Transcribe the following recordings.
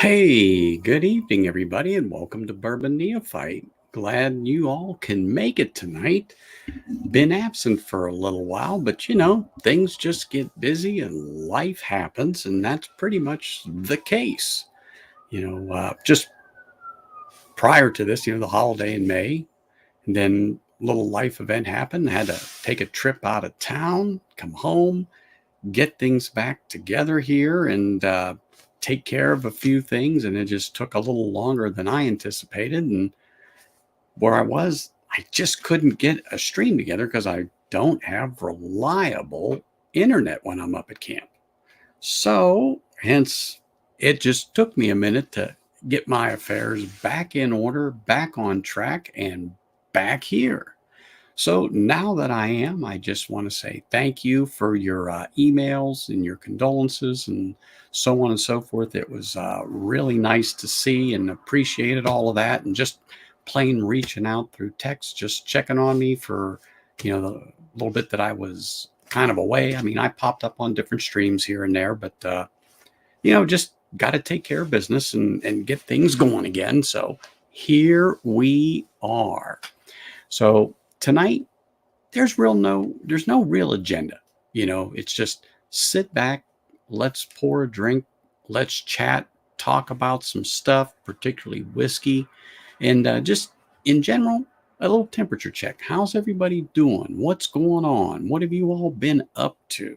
Hey, good evening, everybody, and welcome to Bourbon Neophyte. Glad you all can make it tonight. Been absent for a little while, but things just get busy and life happens, and that's pretty much the case. Just prior to this, the holiday in May, and then a little life event happened. I had to take a trip out of town, come home, get things back together here, and take care of a few things. And it just took a little longer than I anticipated. And where I was, I just couldn't get a stream together because I don't have reliable internet when I'm up at camp. So, hence, it just took me a minute to get my affairs back in order, back on track, and back here. So now that I am, I just want to say thank you for your emails and your condolences and so on and so forth. It was really nice to see and appreciated all of that, and just plain reaching out through text, just checking on me for the little bit that I was kind of away. I mean, I popped up on different streams here and there, but just got to take care of business and get things going again. So here we are. So tonight there's no real agenda. It's just sit back, let's pour a drink, let's chat, talk about some stuff, particularly whiskey, and just in general, a little temperature check. How's everybody doing? What's going on? What have you all been up to?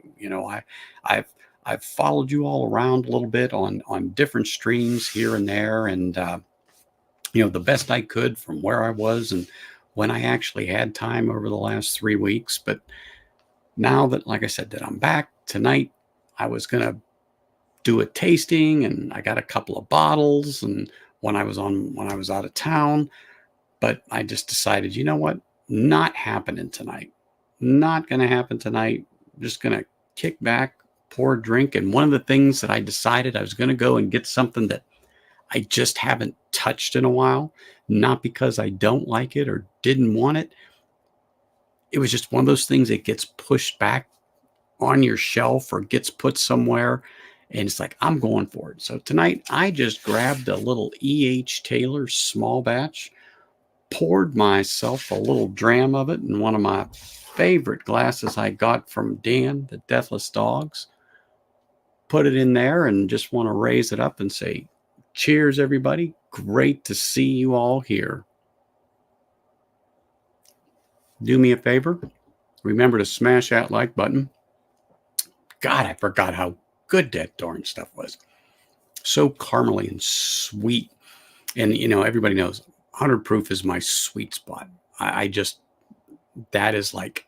I've I've followed you all around a little bit on different streams here and there, and the best I could from where I was and when I actually had time over the last 3 weeks. But now that, like I said, that I'm back tonight, I was going to do a tasting, and I got a couple of bottles and when I was out of town, but I just decided, you know what? Not happening tonight. Not going to happen tonight. Just going to kick back, pour a drink. And one of the things that I decided, I was going to go and get something that I just haven't touched in a while, not because I don't like it or didn't want it. It was just one of those things that gets pushed back on your shelf or gets put somewhere. And it's like, I'm going for it. So tonight I just grabbed a little E.H. Taylor small batch, poured myself a little dram of it in one of my favorite glasses I got from Dan, the Deathless Dogs, put it in there, and just want to raise it up and say, cheers, everybody. Great to see you all here. Do me a favor. Remember to smash that like button. God, I forgot how good that darn stuff was. So caramely and sweet. And, everybody knows 100 proof is my sweet spot. I just, that is like,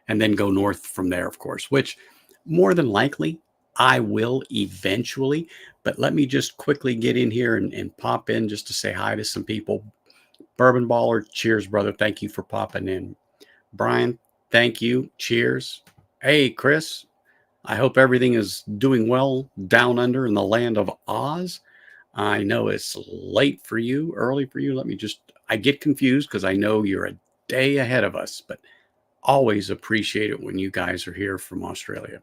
and then go north from there, of course, which more than likely I will eventually. But let me just quickly get in here and pop in just to say hi to some people. Bourbon Baller, cheers, brother. Thank you for popping in. Brian, thank you. Cheers. Hey, Chris, I hope everything is doing well down under in the land of Oz. I know it's late for you, early for you. I get confused because I know you're a day ahead of us, but always appreciate it when you guys are here from Australia.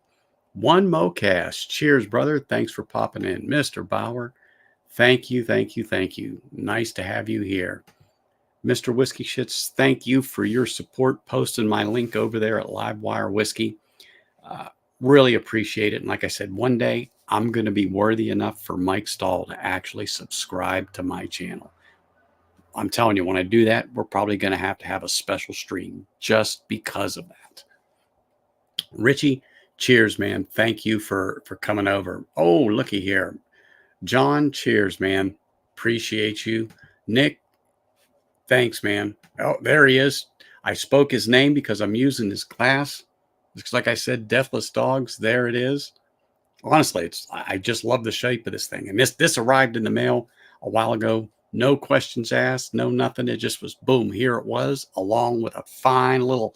One Mocast. Cheers, brother. Thanks for popping in. Mr. Bauer, thank you, thank you, thank you. Nice to have you here. Mr. Whiskey Shits, thank you for your support, posting my link over there at Livewire Whiskey. Really appreciate it. And like I said, one day I'm going to be worthy enough for Mike Stahl to actually subscribe to my channel. I'm telling you, when I do that, we're probably going to have a special stream just because of that. Richie, cheers, man. Thank you for coming over. Oh, looky here. John, cheers, man. Appreciate you. Nick, thanks, man. Oh, there he is. I spoke his name because I'm using his glass. Looks like I said, Deathless Dogs. There it is. Honestly, I just love the shape of this thing. And this arrived in the mail a while ago. No questions asked, no nothing. It just was boom. Here it was, along with a fine little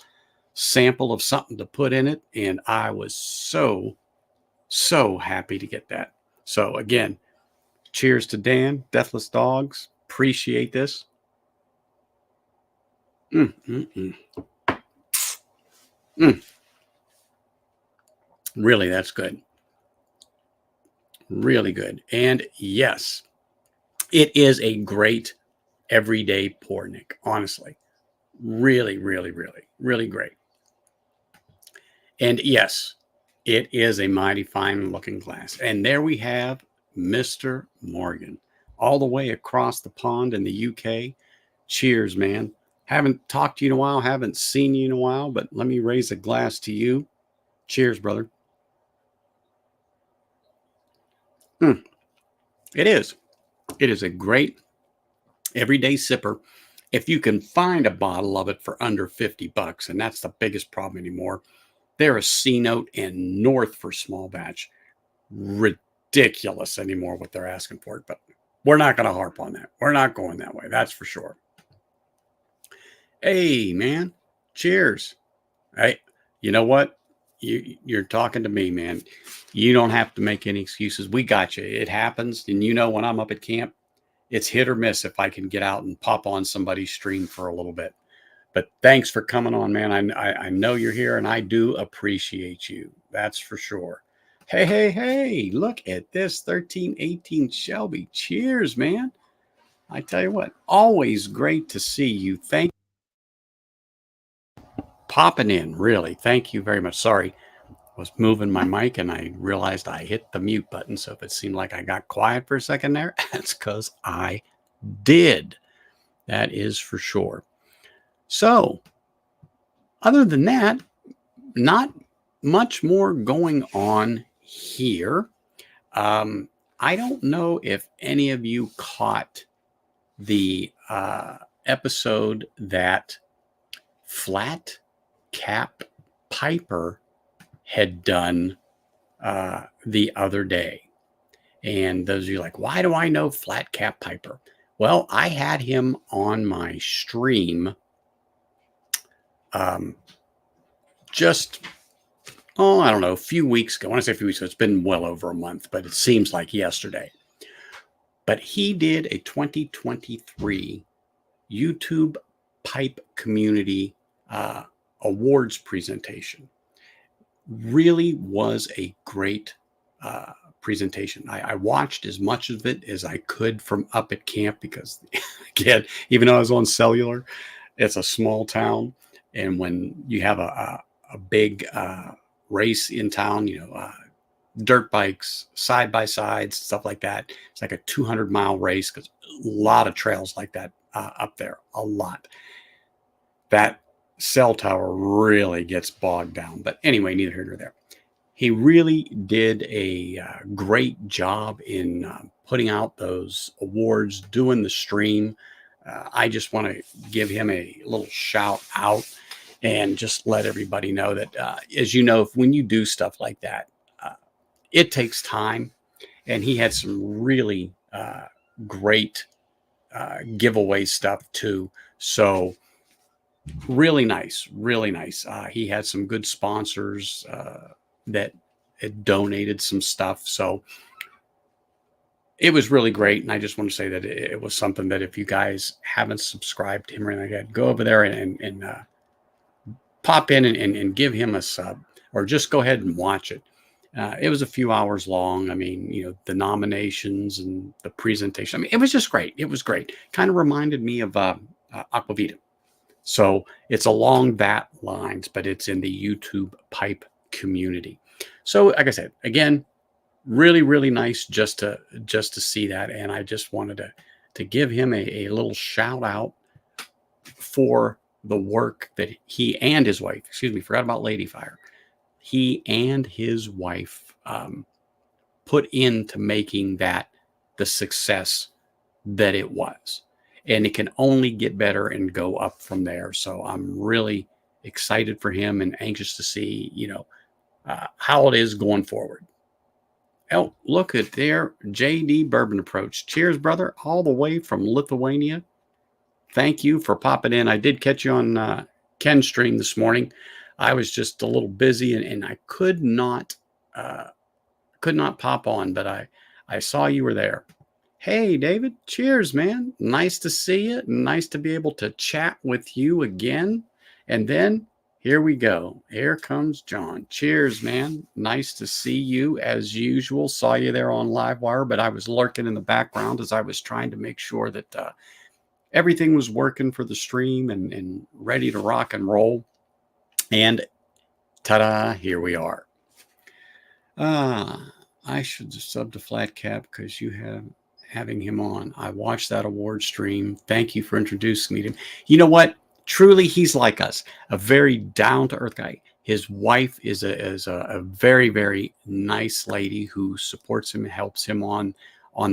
sample of something to put in it. And I was so happy to get that. So again, cheers to Dan, Deathless Dogs. Appreciate this. Really, that's good. Really good. And yes, it is a great everyday pour, Nick. Honestly, really, really, really, really great. And yes, it is a mighty fine looking glass. And there we have Mr. Morgan, all the way across the pond in the UK. Cheers, man. Haven't talked to you in a while, haven't seen you in a while, but let me raise a glass to you. Cheers, brother. Mm, it is. It is a great everyday sipper. If you can find a bottle of it for under $50, and that's the biggest problem anymore, they're a C note and north for small batch. Ridiculous anymore what they're asking for it, but we're not going to harp on that. We're not going that way. That's for sure. Hey, man. Cheers. Hey, you know what? You're talking to me, man. You don't have to make any excuses. We got you. It happens. And you know, when I'm up at camp, it's hit or miss if I can get out and pop on somebody's stream for a little bit. But thanks for coming on, man. I know you're here and I do appreciate you. That's for sure. Hey, hey, hey, look at this 1318 Shelby. Cheers, man. I tell you what, always great to see you. Thank you for popping in, really. Thank you very much. Sorry, I was moving my mic and I realized I hit the mute button. So if it seemed like I got quiet for a second there, that's because I did. That is for sure. So, other than that, not much more going on here. I don't know if any of you caught the episode that Flat Cap Piper had done the other day. And those of you like, why do I know Flat Cap Piper? Well, I had him on my stream just, I don't know, a few weeks ago. When I say a few weeks ago, it's been well over a month, but it seems like yesterday. But he did a 2023 YouTube Pipe Community Awards presentation. Really was a great presentation. I watched as much of it as I could from up at camp because, again, even though I was on cellular, it's a small town. And when you have a big race in town, dirt bikes, side by sides, stuff like that. It's like a 200-mile race because a lot of trails like that up there, a lot. That cell tower really gets bogged down. But anyway, neither here nor there. He really did a great job in putting out those awards, doing the stream. I just want to give him a little shout out and just let everybody know that, as you know, when you do stuff like that, it takes time, and he had some really great giveaway stuff too. So really nice, really nice. He had some good sponsors that had donated some stuff. So it was really great. And I just want to say that it was something that if you guys haven't subscribed to him or anything like that, go over there and pop in and give him a sub, or just go ahead and watch it. It was a few hours long. I mean, the nominations and the presentation. I mean, it was just great. It was great. Kind of reminded me of Aquavita. So it's along that lines, but it's in the YouTube pipe community. So, like I said, again, really, really nice just to see that. And I just wanted to give him a little shout out for the work that he and his wife, forgot about Ladyfire. He and his wife put into making that the success that it was. And it can only get better and go up from there. So I'm really excited for him and anxious to see, how it is going forward. Oh, look at there, JD Bourbon Approach. Cheers, brother, all the way from Lithuania. Thank you for popping in. I did catch you on Ken's stream this morning. I was just a little busy and I could not pop on, but I saw you were there. Hey, David. Cheers, man. Nice to see you. Nice to be able to chat with you again. And then Here we go. Here comes John. Cheers, man. Nice to see you as usual. Saw you there on Livewire, but I was lurking in the background as I was trying to make sure that everything was working for the stream and ready to rock and roll. And ta-da, here we are. I should sub to Flat Cap because you have having him on. I watched that award stream. Thank you for introducing me to him. You know what? Truly, he's like us, a very down-to-earth guy. His wife is a very, very nice lady who supports him, helps him on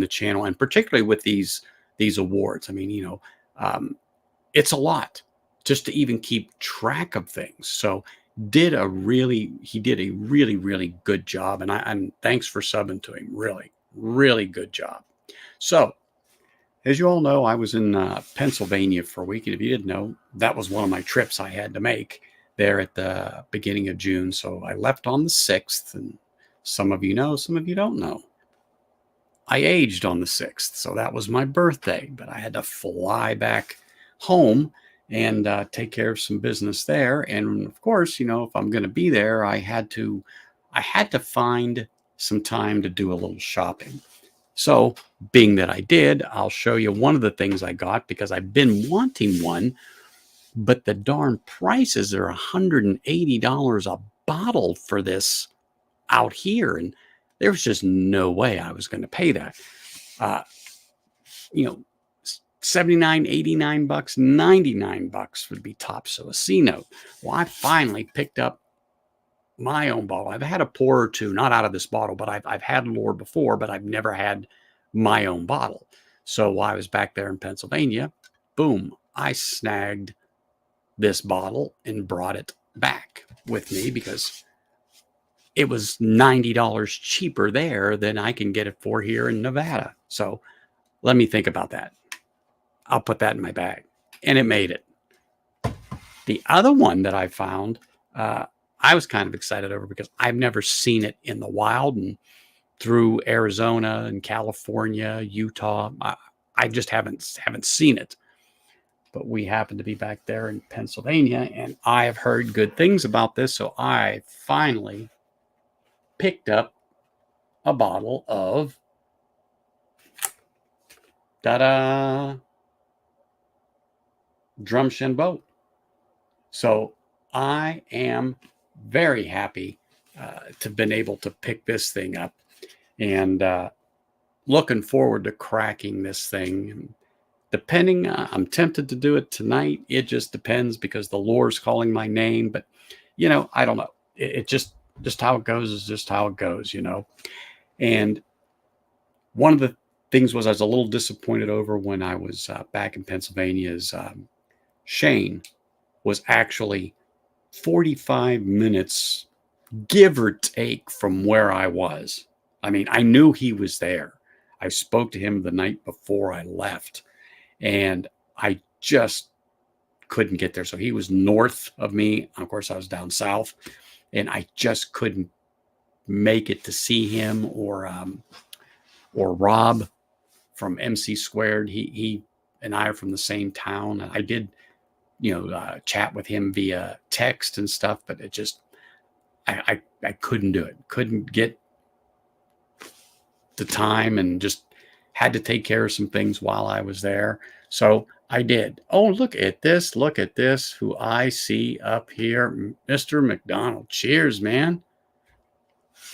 the channel, and particularly with these awards. I mean, it's a lot just to even keep track of things. So he did a really, really good job. And thanks for subbing to him. Really, really good job. So as you all know, I was in Pennsylvania for a week. And if you didn't know, that was one of my trips I had to make there at the beginning of June. So I left on the 6th, and some of you know, some of you don't know. I aged on the 6th. So that was my birthday, but I had to fly back home and take care of some business there. And of course, if I'm going to be there, I had to find some time to do a little shopping. So being that I did, I'll show you one of the things I got because I've been wanting one, but the darn prices are $180 a bottle for this out here. And there was just no way I was going to pay that. 79, 89 bucks, $99 would be tops. So a C note. Well, I finally picked up my own bottle. I've had a pour or two, not out of this bottle, but I've had Lore before, but I've never had my own bottle. So while I was back there in Pennsylvania, boom, I snagged this bottle and brought it back with me because it was $90 cheaper there than I can get it for here in Nevada. So let me think about that. I'll put that in my bag. And it made it. The other one that I found, I was kind of excited over because I've never seen it in the wild. And through Arizona and California, Utah, I just haven't seen it. But we happen to be back there in Pennsylvania, and I have heard good things about this. So I finally picked up a bottle of Drumshenbo. So I am very happy to have been able to pick this thing up, and looking forward to cracking this thing. Depending, I'm tempted to do it tonight. It just depends because the Lore's calling my name. But I don't know. It just how it goes is just how it goes. And one of the things was I was a little disappointed over when I was back in Pennsylvania is Shane was actually 45 minutes, give or take, from where I was. I mean, I knew he was there. I spoke to him the night before I left, and I just couldn't get there. So he was north of me. Of course, I was down south, and I just couldn't make it to see him or Rob from MC Squared. He and I are from the same town. I did, chat with him via text and stuff, but it just, I couldn't do it. Couldn't get the time and just had to take care of some things while I was there. So I did. Oh, look at this. Look at this. Who I see up here, Mr. McDonald. Cheers, man.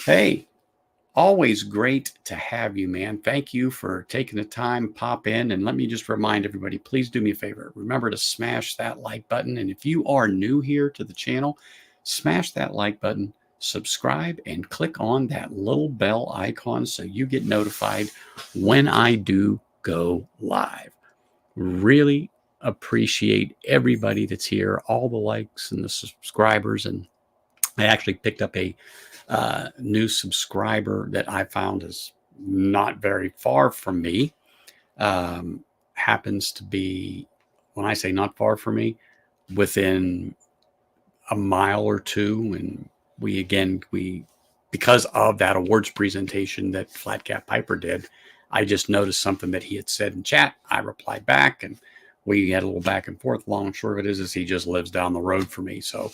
Hey, always great to have you, man. Thank you for taking the time, pop in. And let me just remind everybody, please do me a favor. Remember to smash that like button. And if you are new here to the channel, smash that like button, subscribe, and click on that little bell icon so you get notified when I do go live. Really appreciate everybody that's here, all the likes and the subscribers. And I actually picked up a new subscriber that I found is not very far from me. Happens to be, when I say not far from me, within a mile or two. And we because of that awards presentation that Flat Cap Piper did, I just noticed something that he had said in chat. I replied back, and we had a little back and forth. Long and short of it is he just lives down the road from me. So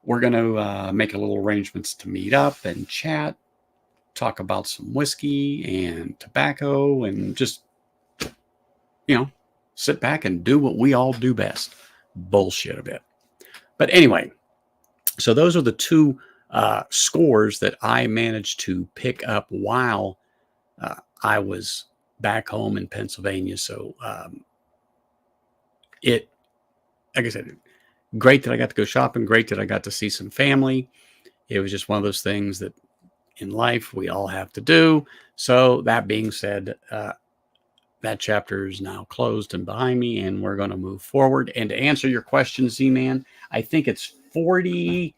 we're going to make a little arrangements to meet up and chat, talk about some whiskey and tobacco, and just, sit back and do what we all do best, bullshit a bit. But anyway, so those are the two scores that I managed to pick up while I was back home in Pennsylvania. So like I said, great that I got to go shopping. Great that I got to see some family. It was just one of those things that in life we all have to do. So that being said, that chapter is now closed and behind me, and we're going to move forward. And to answer your question, Z-Man, I think it's 40.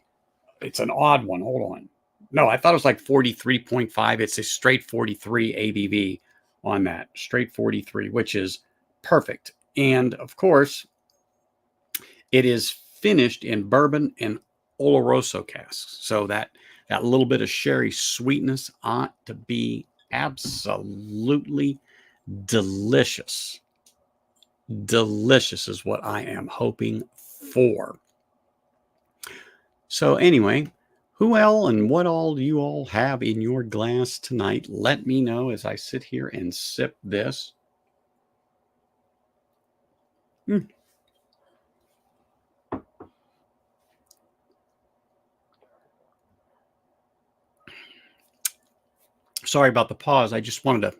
It's an odd one. Hold on. No, I thought it was like 43.5. It's a straight 43 ABV on that. Straight 43, which is perfect. And of course, it is finished in bourbon and Oloroso casks. So that little bit of sherry sweetness ought to be absolutely delicious. Delicious is what I am hoping for. So anyway, who all and what all do you all have in your glass tonight? Let me know as I sit here and sip this. Sorry about the pause. I just wanted to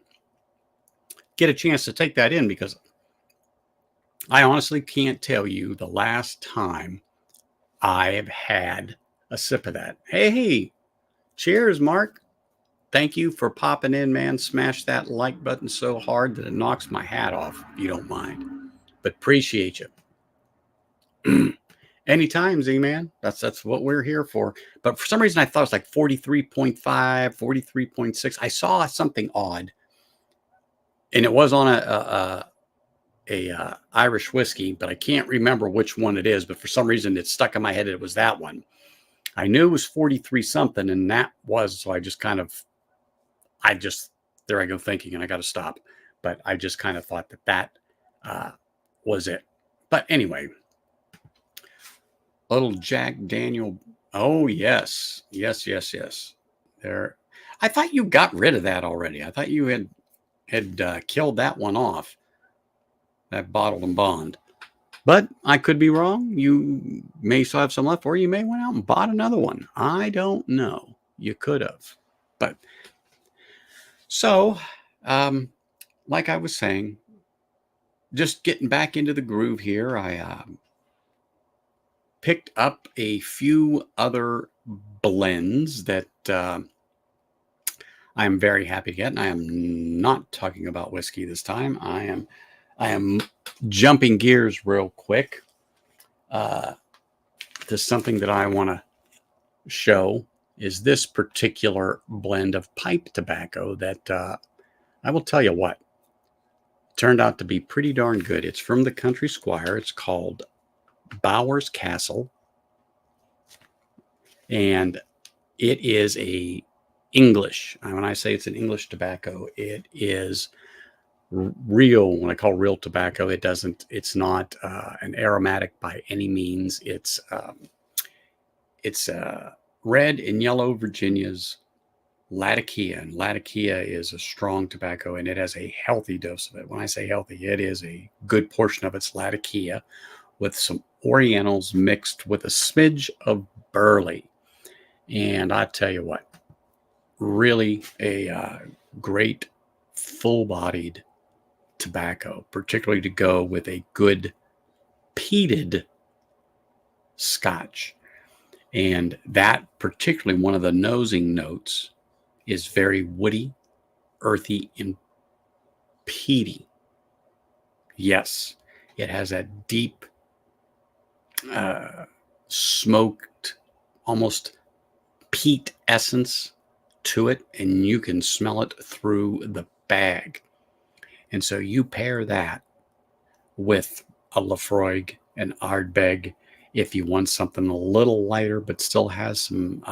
get a chance to take that in because I honestly can't tell you the last time I have had a sip of that. Hey, cheers, Mark. Thank you for popping in, man. Smash that like button so hard that it knocks my hat off, if you don't mind. But appreciate you. Anytime, Z-Man. That's what we're here for. But for some reason, I thought it was like 43.5, 43.6. I saw something odd. And it was on a Irish whiskey, but I can't remember which one it is. But for some reason, it stuck in my head. It was that one. I knew it was 43 something, and that was, so there I go thinking, and I got to stop. But I just kind of thought that was it. But anyway, little Jack Daniel. Oh, yes. There. I thought you got rid of that already. I thought you had killed that one off, that bottled and bond. But I could be wrong. You may still have some left, or you may went out and bought another one. I don't know. You could have. But so, like I was saying, just getting back into the groove here, I picked up a few other blends that I am very happy to get. And I am not talking about whiskey this time. I am jumping gears real quick to something that I want to show is this particular blend of pipe tobacco that I will tell you what, turned out to be pretty darn good. It's from the Country Squire. It's called Bowers Castle. And it is a English. When I say it's an English tobacco, it is real. When I call real tobacco, it's not an aromatic by any means. It's red and yellow Virginia's Latakia. And Latakia is a strong tobacco, and it has a healthy dose of it. When I say healthy, it is a good portion of its Latakia with some Orientals mixed with a smidge of Burley. And I tell you what, really a great full-bodied tobacco, particularly to go with a good peated Scotch. And that particularly one of the nosing notes is very woody, earthy, and peaty. Yes, it has that deep smoked, almost peat essence to it, and you can smell it through the bag. And so you pair that with a Laphroaig, an Ardbeg. If you want something a little lighter but still has some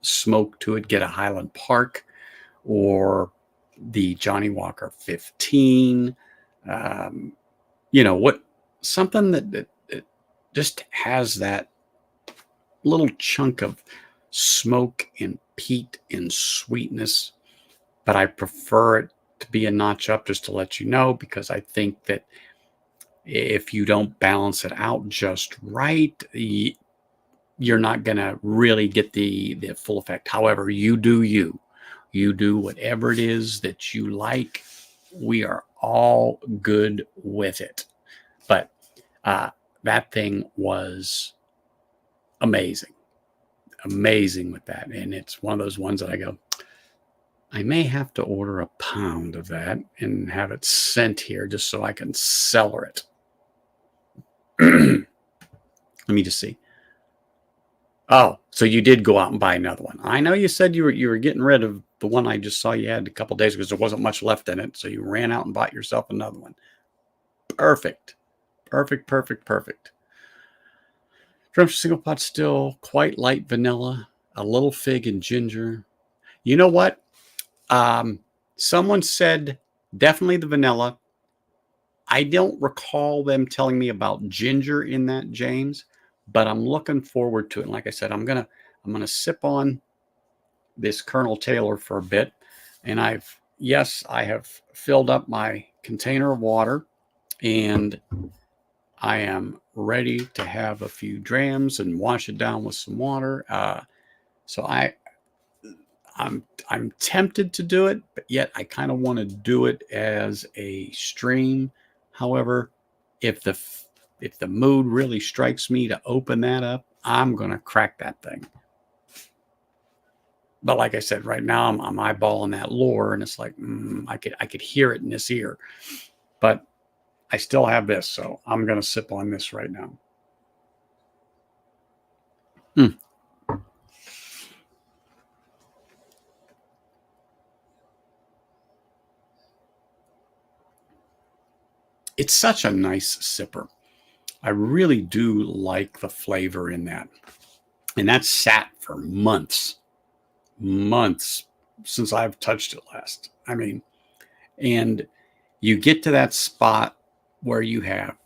smoke to it, get a Highland Park or the Johnny Walker 15. what something that just has that little chunk of smoke and peat and sweetness, but I prefer it to be a notch up, just to let you know, because I think that if you don't balance it out just right, you're not going to really get the full effect. However, you do you. You do whatever it is that you like. We are all good with it. But that thing was amazing. Amazing with that. And it's one of those ones that I go, I may have to order a pound of that and have it sent here just so I can cellar it. Let me just see. Oh, so you did go out and buy another one. I know you said you were getting rid of the one I just saw you had a couple days because there wasn't much left in it. So you ran out and bought yourself another one. Perfect. Perfect, perfect, perfect. Drum single pot still quite light vanilla, a little fig and ginger. You know what? Someone said definitely the vanilla. I don't recall them telling me about ginger in that, James, but I'm looking forward to it. And like I said, I'm gonna sip on this Colonel Taylor for a bit, and I have filled up my container of water, and I am ready to have a few drams and wash it down with some water. So I'm tempted to do it, but yet I kind of want to do it as a stream. However, if the mood really strikes me to open that up, I'm gonna crack that thing. But like I said, right now I'm eyeballing that lure, and it's like I could hear it in this ear, but I still have this, so I'm gonna sip on this right now. Mm. It's such a nice sipper. I really do like the flavor in that, and that sat for months since I've touched it last. I mean, and you get to that spot where you have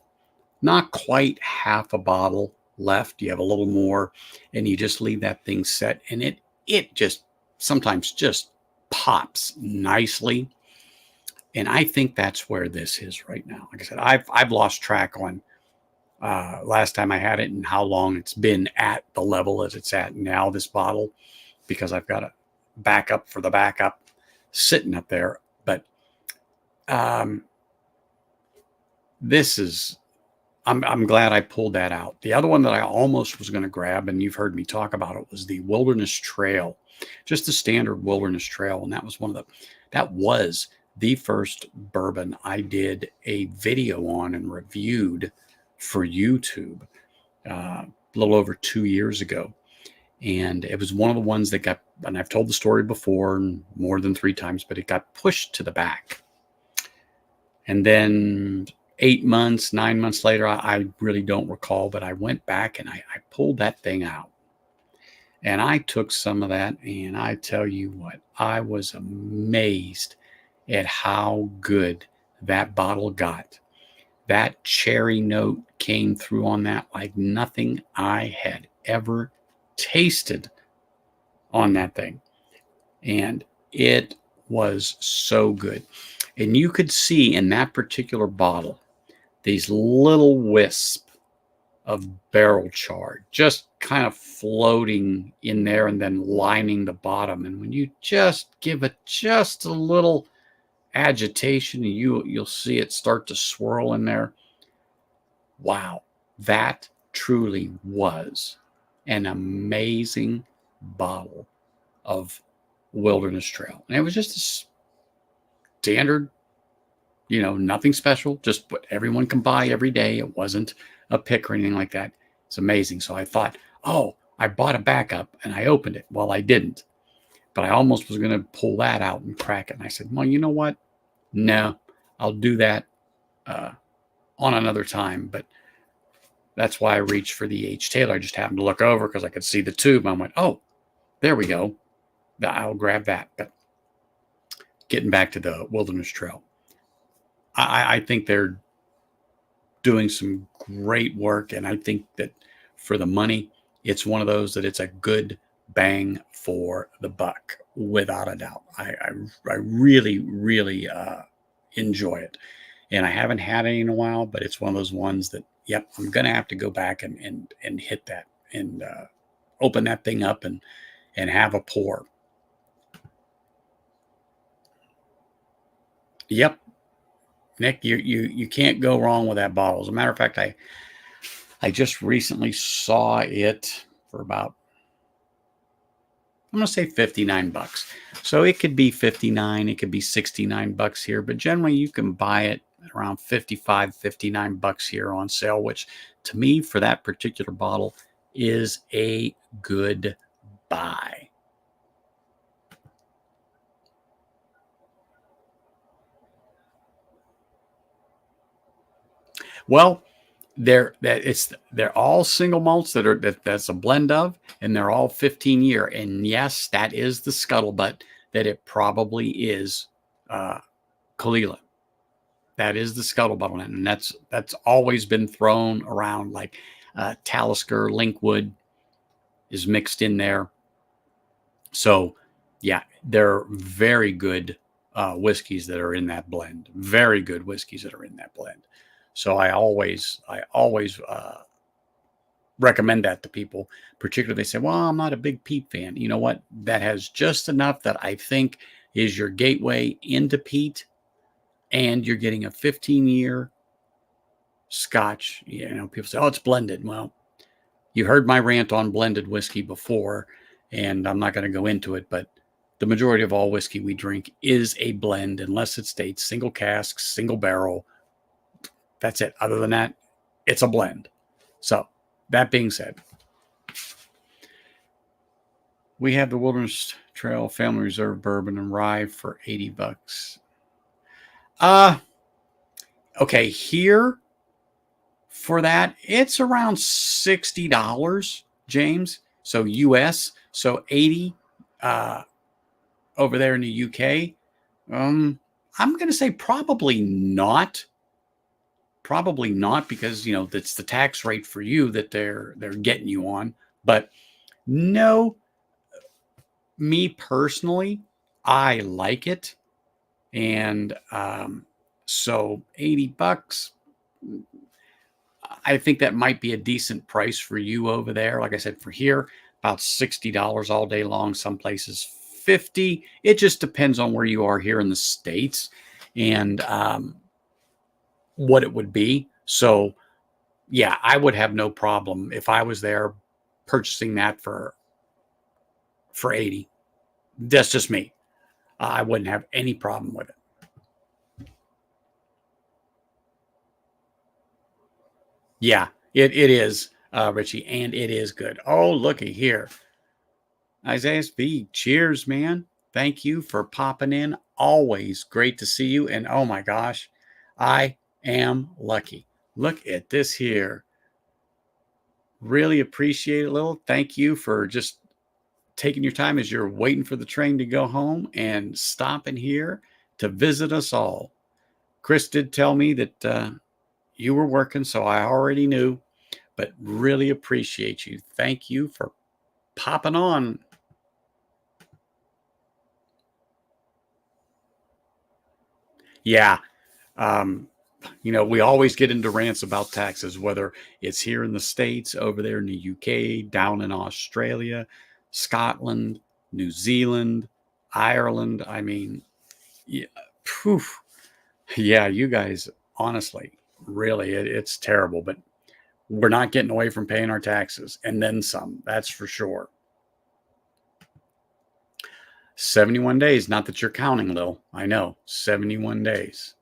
not quite half a bottle left. You have a little more, and you just leave that thing set, and it just sometimes just pops nicely. And I think that's where this is right now. Like I said, I've lost track on last time I had it and how long it's been at the level as it's at now, this bottle, because I've got a backup for the backup sitting up there. But um, this is, I'm glad I pulled that out. The other one that I almost was going to grab, and you've heard me talk about it, was the Wilderness Trail, just the standard Wilderness Trail. And that was the first bourbon I did a video on and reviewed for YouTube a little over 2 years ago. And it was one of the ones that got, and I've told the story before more than 3 times, but it got pushed to the back. And then 8 months, 9 months later, I really don't recall, but I went back and I pulled that thing out. And I took some of that, and I tell you what, I was amazed at how good that bottle got. That cherry note came through on that like nothing I had ever tasted on that thing. And it was so good. And you could see in that particular bottle these little wisps of barrel chard just kind of floating in there and then lining the bottom. And when you just give it just a little agitation, you'll see it start to swirl in there. Wow, that truly was an amazing bottle of Wilderness Trail. And it was just a standard, nothing special, just what everyone can buy every day. It wasn't a pick or anything like that. It's amazing. So I thought, oh, I bought a backup, and I opened it. Well, I didn't, but I almost was going to pull that out and crack it. And I said, well, you know what? No, I'll do that on another time. But that's why I reached for the H. Taylor. I just happened to look over because I could see the tube. I went, oh, there we go. I'll grab that. But getting back to the Wilderness Trail, I think they're doing some great work. And I think that for the money, it's one of those that it's a good bang for the buck, without a doubt. I really, really enjoy it. And I haven't had it in a while, but it's one of those ones that, yep, I'm going to have to go back and hit that and open that thing up and have a pour. Yep, Nick, you can't go wrong with that bottle. As a matter of fact, I just recently saw it for about, I'm going to say $59. So it could be 59, it could be $69 here, but generally you can buy it around 55, $59 here on sale, which to me for that particular bottle is a good buy. Well, they're all single malts that's a blend of, and they're all 15-year. And yes, that is the scuttlebutt that it probably is Caol Ila. That is the scuttlebutt on it, and that's always been thrown around, like Talisker, Linkwood is mixed in there. So yeah, they're very good whiskeys that are in that blend. Very good whiskeys that are in that blend. So I always recommend that to people, particularly if they say, well, I'm not a big peat fan. You know what? That has just enough that I think is your gateway into peat, and you're getting a 15-year Scotch. You know, people say, oh, it's blended. Well, you heard my rant on blended whiskey before, and I'm not going to go into it, but the majority of all whiskey we drink is a blend, unless it states single cask, single barrel. That's it. Other than that, it's a blend. So that being said, we have the Wilderness Trail Family Reserve Bourbon and Rye for $80. Okay, here for that, it's around $60, James. So US, so 80 over there in the UK. I'm going to say probably not. Probably not, because you know that's the tax rate for you that they're getting you on. But no, me personally, I like it, and so $80. I think that might be a decent price for you over there. Like I said, for here, about $60 all day long. Some places 50. It just depends on where you are here in the States and what it would be. So yeah, I would have no problem if I was there purchasing that for 80. That's just me. I wouldn't have any problem with it. Yeah, it is, Richie, and it is good. Oh, looky here. Isaiah B, cheers, man. Thank you for popping in. Always great to see you. And oh my gosh, I am lucky. Look at this here. Really appreciate it, Lil. Thank you for just taking your time as you're waiting for the train to go home and stopping here to visit us all. Chris did tell me that you were working, so I already knew, but really appreciate you. Thank you for popping on. Yeah. You know, we always get into rants about taxes, whether it's here in the States, over there in the UK, down in Australia, Scotland, New Zealand, Ireland. I mean, yeah, poof. Yeah, you guys, honestly, really, it's terrible, but we're not getting away from paying our taxes, and then some. That's for sure. 71 days. Not that you're counting, Lil. I know. 71 days.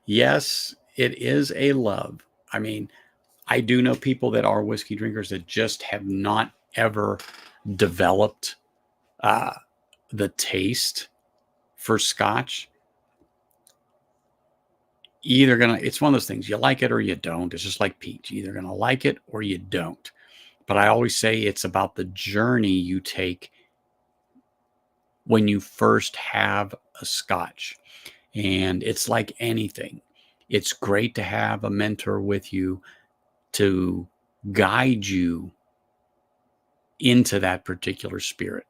Yes, it is a love. I mean, I do know people that are whiskey drinkers that just have not ever developed uh, the taste for Scotch. It's one of those things, you like it or you don't. It's just like peach. You're either gonna like it or you don't. But I always say it's about the journey you take when you first have a scotch. And it's like anything. It's great to have a mentor with you to guide you into that particular spirit,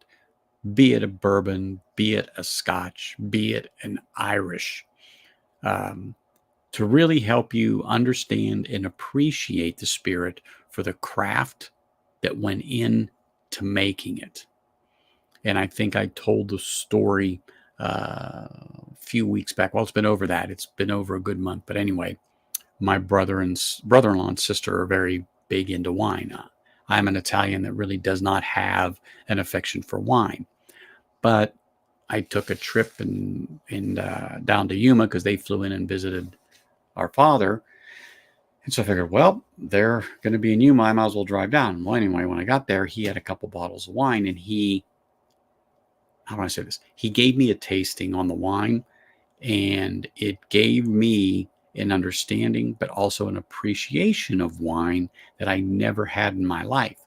be it a bourbon, be it a scotch, be it an Irish, um, to really help you understand and appreciate the spirit for the craft that went in to making it. And I think I told the story a few weeks back. Well, it's been over that. It's been over a good month. But anyway, my brother-in-law and sister are very big into wine. I'm an Italian that really does not have an affection for wine. But I took a trip down to Yuma because they flew in and visited our father. And so I figured, well, they're going to be in Yuma. I might as well drive down. Well, anyway, when I got there, he had a couple bottles of wine, and how do I say this? He gave me a tasting on the wine, and it gave me an understanding, but also an appreciation of wine that I never had in my life.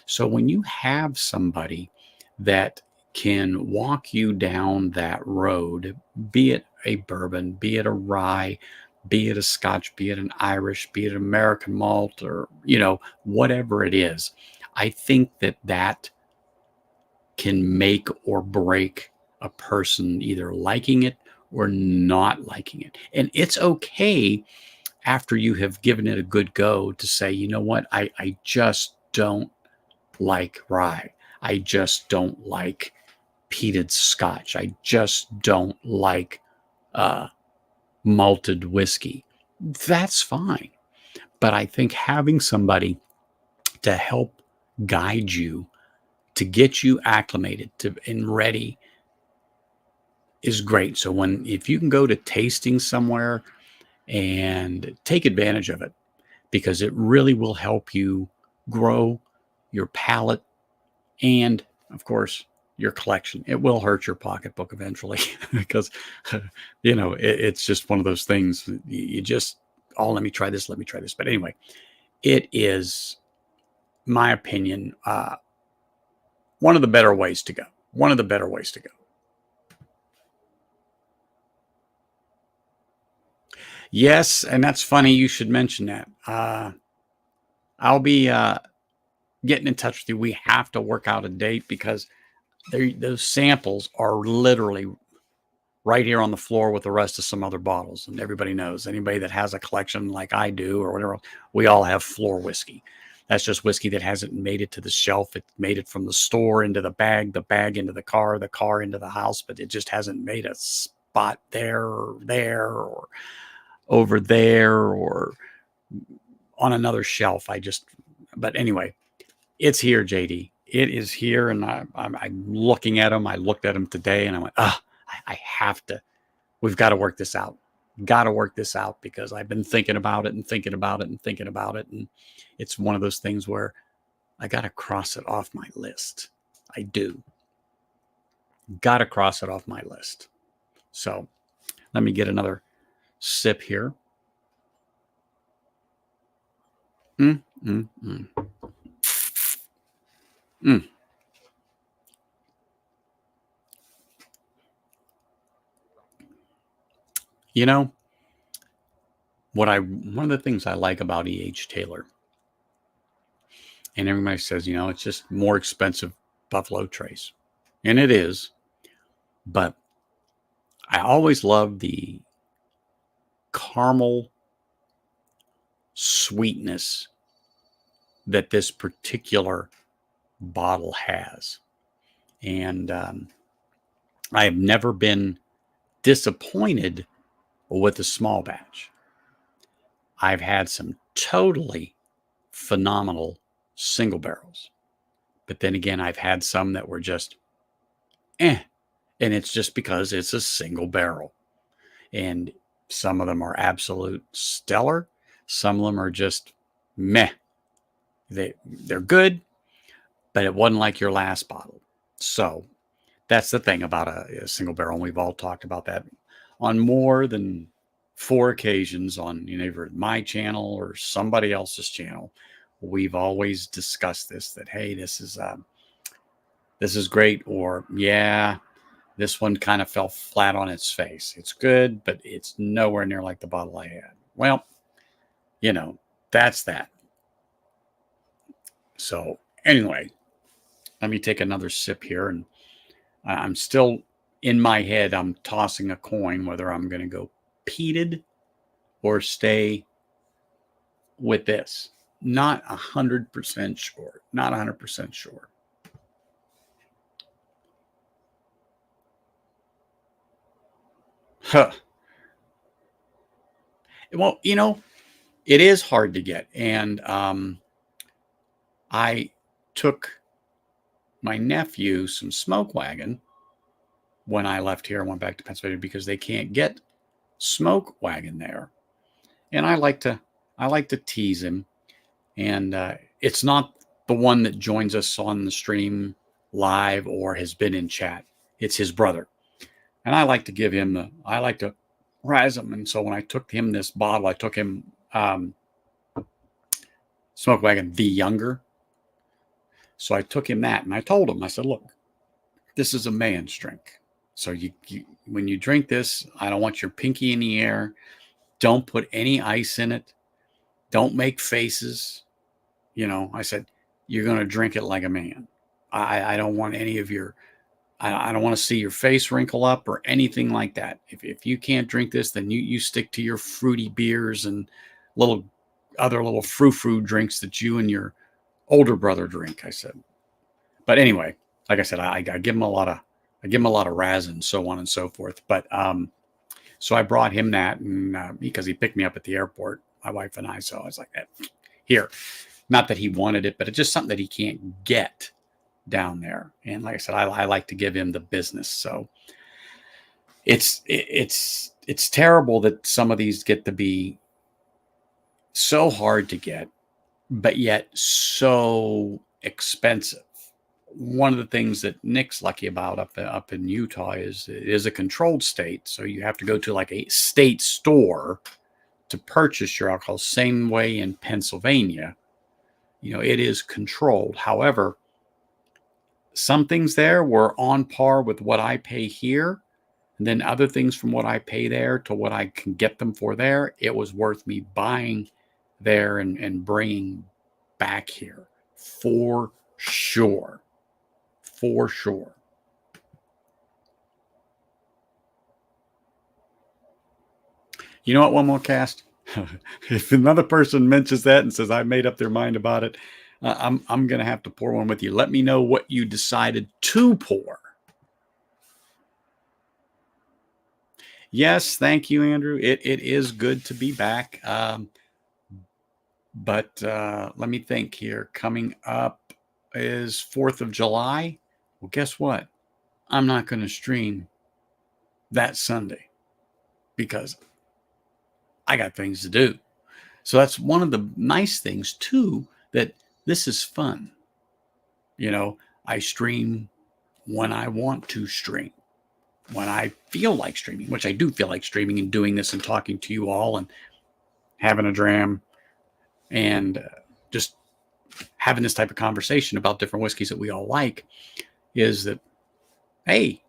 So when you have somebody that can walk you down that road, be it a bourbon, be it a rye, be it a scotch, be it an Irish, be it an American malt, or, whatever it is, I think that can make or break a person either liking it or not liking it. And it's okay after you have given it a good go to say, you know what, I just don't like rye. I just don't like peated scotch. I just don't like malted whiskey. That's fine. But I think having somebody to help guide you, to get you acclimated to and ready is great. So if you can go to tasting somewhere and take advantage of it, because it really will help you grow your palate and, of course, your collection. It will hurt your pocketbook eventually because, it's just one of those things. You just, let me try this, let me try this. But anyway, it is, my opinion, one of the better ways to go. One of the better ways to go. Yes, and that's funny you should mention that. I'll be getting in touch with you. We have to work out a date because those samples are literally right here on the floor with the rest of some other bottles. And everybody knows, anybody that has a collection like I do or whatever, we all have floor whiskey. That's just whiskey that hasn't made it to the shelf. It made it from the store into the bag into the car into the house, but it just hasn't made a spot there or over there or on another shelf. But anyway, it's here, JD. It is here, and I'm looking at them. I looked at them today, and I went, I have to. We've got to work this out. Got to work this out because I've been thinking about it and thinking about it and thinking about it, and it's one of those things where I got to cross it off my list. I do. Got to cross it off my list. So let me get another sip here. Mm, mm, mm. Mm. One of the things I like about E.H. Taylor, and everybody says, it's just more expensive Buffalo Trace. And it is, but I always love the caramel sweetness that this particular bottle has. And I have never been disappointed with the small batch. I've had some totally phenomenal single barrels. But then again, I've had some that were just And it's just because it's a single barrel. And some of them are absolute stellar. Some of them are just meh. They're good, but it wasn't like your last bottle. So that's the thing about a single barrel. And we've all talked about that on more than 4 occasions on either my channel or somebody else's channel. We've always discussed this, that, hey, this is great, or yeah, This one kind of fell flat on its face. It's good, but it's nowhere near like the bottle I had. Well, that's that. So anyway, let me take another sip here. And I'm still in my head, I'm tossing a coin whether I'm going to go peated or stay with this. Not 100% sure. Not 100% sure. Huh. Well, it is hard to get. And I took my nephew some smoke wagon when I left here and went back to Pennsylvania because they can't get smoke wagon there. And I like to tease him. And it's not the one that joins us on the stream live or has been in chat. It's his brother. And I like to razz him. And so when I took him this bottle, I took him Smoke Wagon the Younger. So I took him that and I told him, I said, look, this is a man's drink. So when you drink this, I don't want your pinky in the air. Don't put any ice in it. Don't make faces. I said, you're going to drink it like a man. I don't want any of your, I don't want to see your face wrinkle up or anything like that. If you can't drink this, then you stick to your fruity beers and other little frou-frou drinks that you and your older brother drink, I said. But anyway, like I said, I give him a lot of razz and so on and so forth. But so I brought him that, and because he picked me up at the airport, my wife and I. So I was like, here, not that he wanted it, but it's just something that he can't get down there. And like I said, I like to give him the business. So it's terrible that some of these get to be so hard to get, but yet so expensive. One of the things that Nick's lucky about up in Utah is it is a controlled state. So you have to go to like a state store to purchase your alcohol. Same way in Pennsylvania, it is controlled. However, some things there were on par with what I pay here. And then other things from what I pay there to what I can get them for there, it was worth me buying there and bringing back here for sure. For sure. You know what? One more cast. If another person mentions that and says I made up their mind about it, I'm going to have to pour one with you. Let me know what you decided to pour. Yes, thank you, Andrew. It is good to be back. But let me think here. Coming up is 4th of July. Well, guess what? I'm not going to stream that Sunday because I got things to do. So that's one of the nice things, too, that this is fun. I stream when I want to stream, when I feel like streaming, which I do feel like streaming and doing this and talking to you all and having a dram and just having this type of conversation about different whiskeys that we all like is that, hey,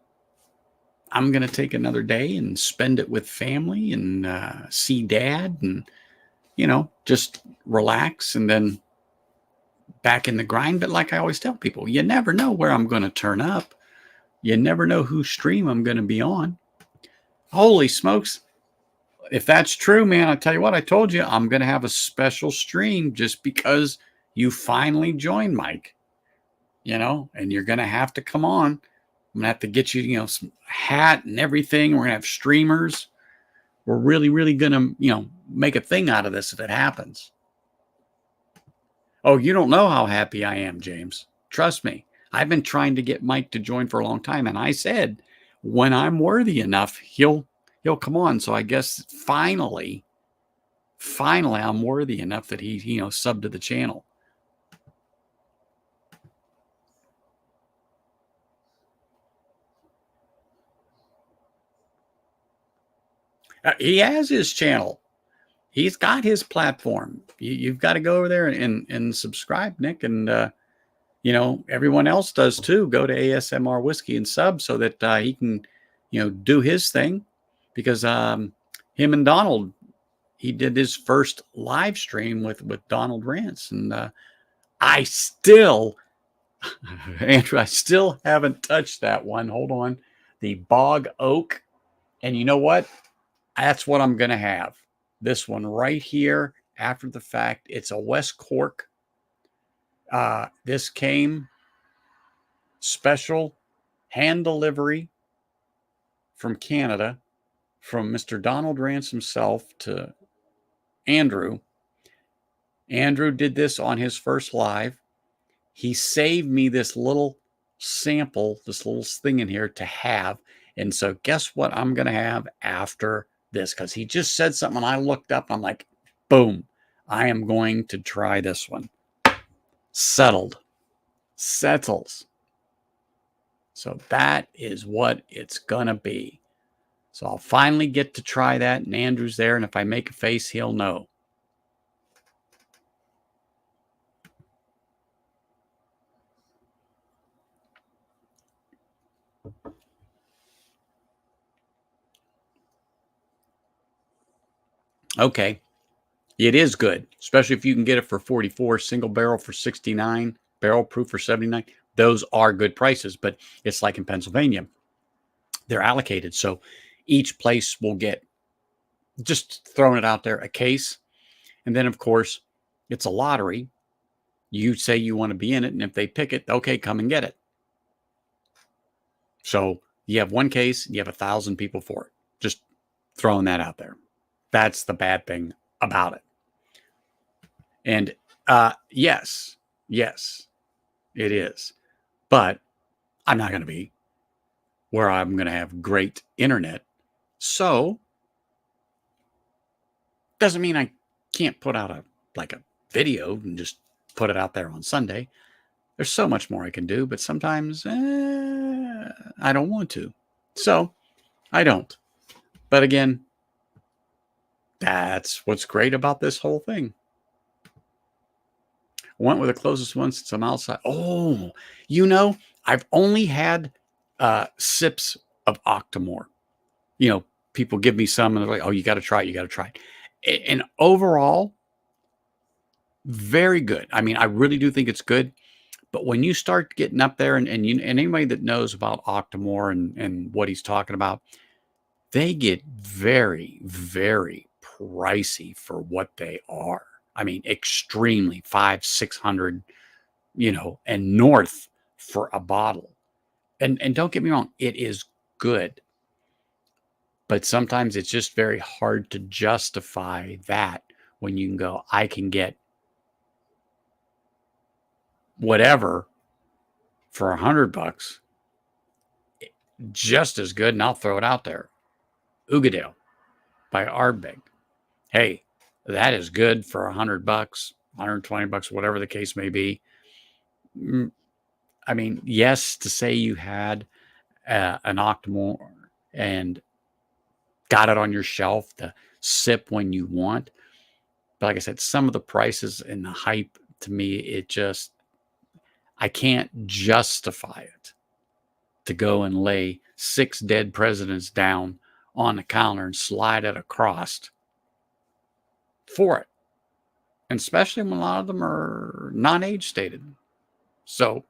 I'm going to take another day and spend it with family and see dad and, just relax and then back in the grind. But like I always tell people, you never know where I'm going to turn up. You never know whose stream I'm going to be on. Holy smokes. If that's true, man, I tell you what, I told you I'm going to have a special stream just because you finally joined, Mike, and you're going to have to come on. I'm going to have to get you, some hat and everything. We're going to have streamers. We're really, really going to, make a thing out of this if it happens. Oh, you don't know how happy I am, James. Trust me. I've been trying to get Mike to join for a long time. And I said, when I'm worthy enough, he'll come on. So I guess finally I'm worthy enough that he, subbed to the channel. He has his channel. He's got his platform. You've got to go over there and subscribe, Nick. And, everyone else does too. Go to ASMR Whiskey and sub so that he can, do his thing, because him and Donald, he did his first live stream with Donald Rance, and I still, Andrew, I still haven't touched that one. Hold on, the Bog Oak, and you know what? That's what I'm gonna have. This one right here. After the fact, it's a West Cork. This came special hand delivery from Canada, from Mr. Donald Rance himself to Andrew. Andrew did this on his first live. He saved me this little sample, this little thing in here to have. And so guess what I'm going to have after this? Because he just said something and I looked up and I'm like, boom, I am going to try this one. Settled. Settles. So that is what it's going to be. So I'll finally get to try that, and Andrew's there, and if I make a face, he'll know. Okay. It is good, especially if you can get it for 44, single barrel for 69, barrel proof for 79. Those are good prices, but it's like in Pennsylvania. They're allocated. So each place will get, just throwing it out there, a case. And then, of course, it's a lottery. You say you want to be in it, and if they pick it, okay, come and get it. So you have one case, you have 1,000 people for it. Just throwing that out there. That's the bad thing about it. And yes, it is. But I'm not going to be where I'm going to have great internet. So doesn't mean I can't put out a video and just put it out there on Sunday. There's so much more I can do, but sometimes I don't want to. So I don't. But again, that's what's great about this whole thing. I went with the closest one since I'm outside. Oh, I've only had sips of Octomore. People give me some and they're like, oh, you got to try it. You got to try it. And overall, very good. I mean, I really do think it's good. But when you start getting up there and anybody that knows about Octomore and what he's talking about, they get very, very pricey for what they are. I mean, extremely 500, 600, and north for a bottle. And don't get me wrong, it is good. But sometimes it's just very hard to justify that when you can go, I can get whatever for $100, just as good. And I'll throw it out there. Ugadale by Ardbeg. Hey, that is good for $100, $120, whatever the case may be. I mean, yes, to say you had an Octomore and got it on your shelf to sip when you want. But like I said, some of the prices and the hype, to me, I can't justify it to go and lay 6 dead presidents down on the counter and slide it across for it. And especially when a lot of them are non-age stated. So,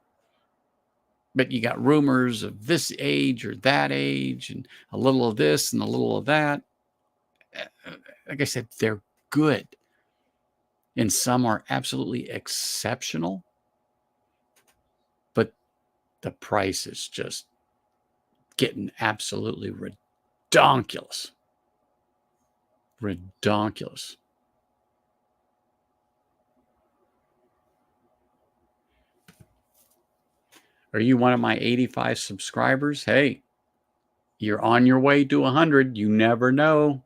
but you got rumors of this age or that age and a little of this and a little of that. Like I said, they're good. And some are absolutely exceptional. But the price is just getting absolutely redonkulous. Redonkulous. Are you one of my 85 subscribers? Hey, you're on your way to 100. You never know.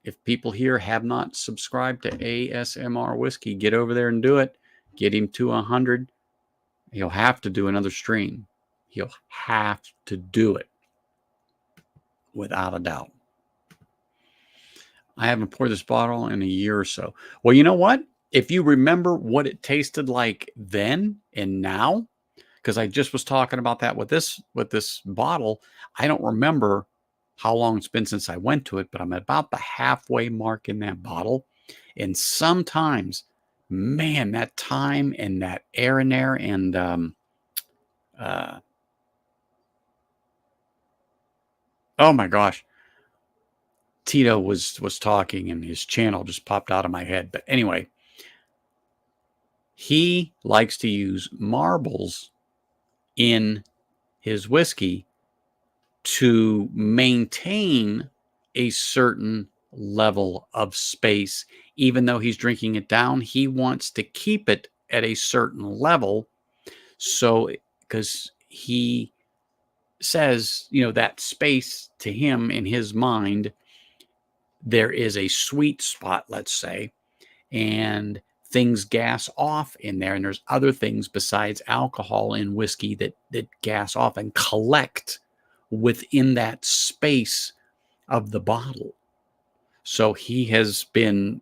If people here have not subscribed to ASMR Whiskey, get over there and do it. Get him to 100. He'll have to do another stream. He'll have to do it. Without a doubt. I haven't poured this bottle in a year or so. Well, you know what? if you remember what it tasted like then and now, because I just was talking about that with this bottle. I don't remember how long it's been since I went to it, but I'm at about the halfway mark in that bottle. And sometimes, man, that time and that air in there and uh, oh my gosh, Tito was talking and his channel just popped out of my head. But anyway, he likes to use marbles in his whiskey to maintain a certain level of space. Even though he's drinking it down, he wants to keep it at a certain level. So, because he says, that space to him in his mind, there is a sweet spot, let's say, and things gas off in there. And there's other things besides alcohol in whiskey that gas off and collect within that space of the bottle. So he has been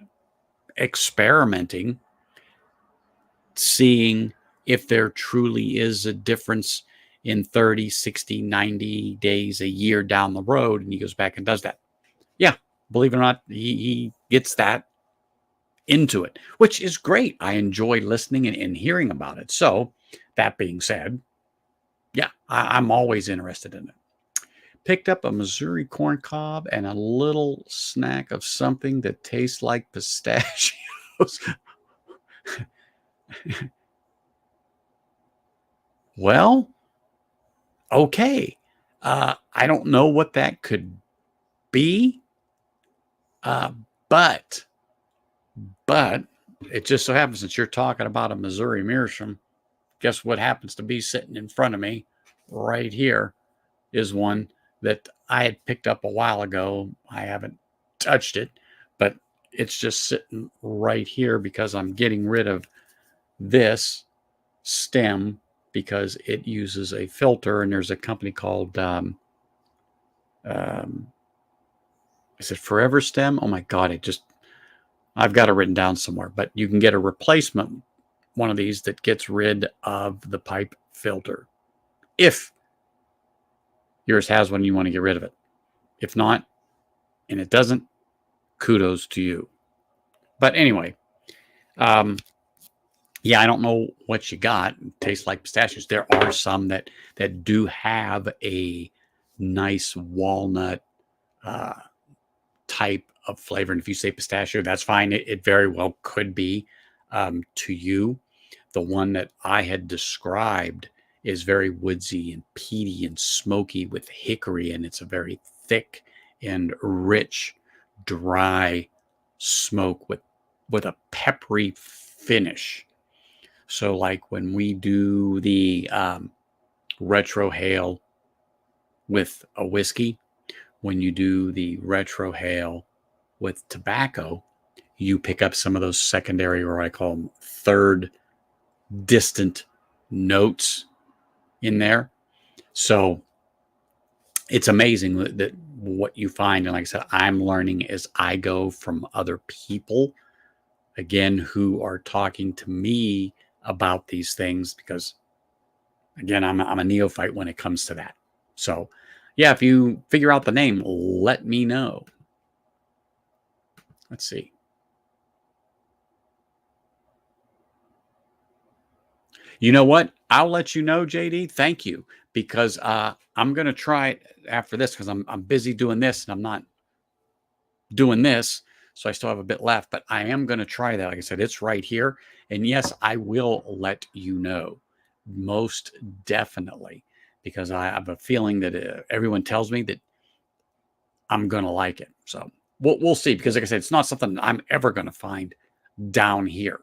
experimenting, seeing if there truly is a difference in 30, 60, 90 days, a year down the road. And he goes back and does that. Yeah, believe it or not, he gets that into it, which is great. I enjoy listening and hearing about it. So that being said, yeah, I'm always interested in it. Picked up a Missouri corn cob and a little snack of something that tastes like pistachios. Well, okay. I don't know what that could be, uh, but but it just so happens that you're talking about a Missouri meerschaum. Guess what happens to be sitting in front of me right here is one that I had picked up a while ago. I haven't touched it, but it's just sitting right here because I'm getting rid of this stem because it uses a filter. And there's a company called, um, is it Forever Stem? Oh my God, I've got it written down somewhere, but you can get a replacement one of these that gets rid of the pipe filter. If yours has one, you want to get rid of it. If not, and it doesn't, kudos to you. But anyway, yeah, I don't know what you got. It tastes like pistachios. There are some that do have a nice walnut uh, type of flavor. And if you say pistachio, that's fine. It very well could be to you. The one that I had described is very woodsy and peaty and smoky with hickory, and it's a very thick and rich, dry smoke with a peppery finish. So, like when we do the retrohale with a whiskey, when you do the retrohale with tobacco, you pick up some of those secondary, or I call them third distant notes in there. So it's amazing that what you find. And like I said, I'm learning as I go from other people, again, who are talking to me about these things, because again, I'm a neophyte when it comes to that. So yeah, if you figure out the name, let me know. Let's see. You know what? I'll let you know, JD. Thank you, because I'm going to try it after this because I'm busy doing this and I'm not doing this. So I still have a bit left, but I am going to try that. Like I said, it's right here. And yes, I will let you know, most definitely, because I have a feeling that everyone tells me that I'm going to like it. So we'll see, because like I said, it's not something I'm ever going to find down here.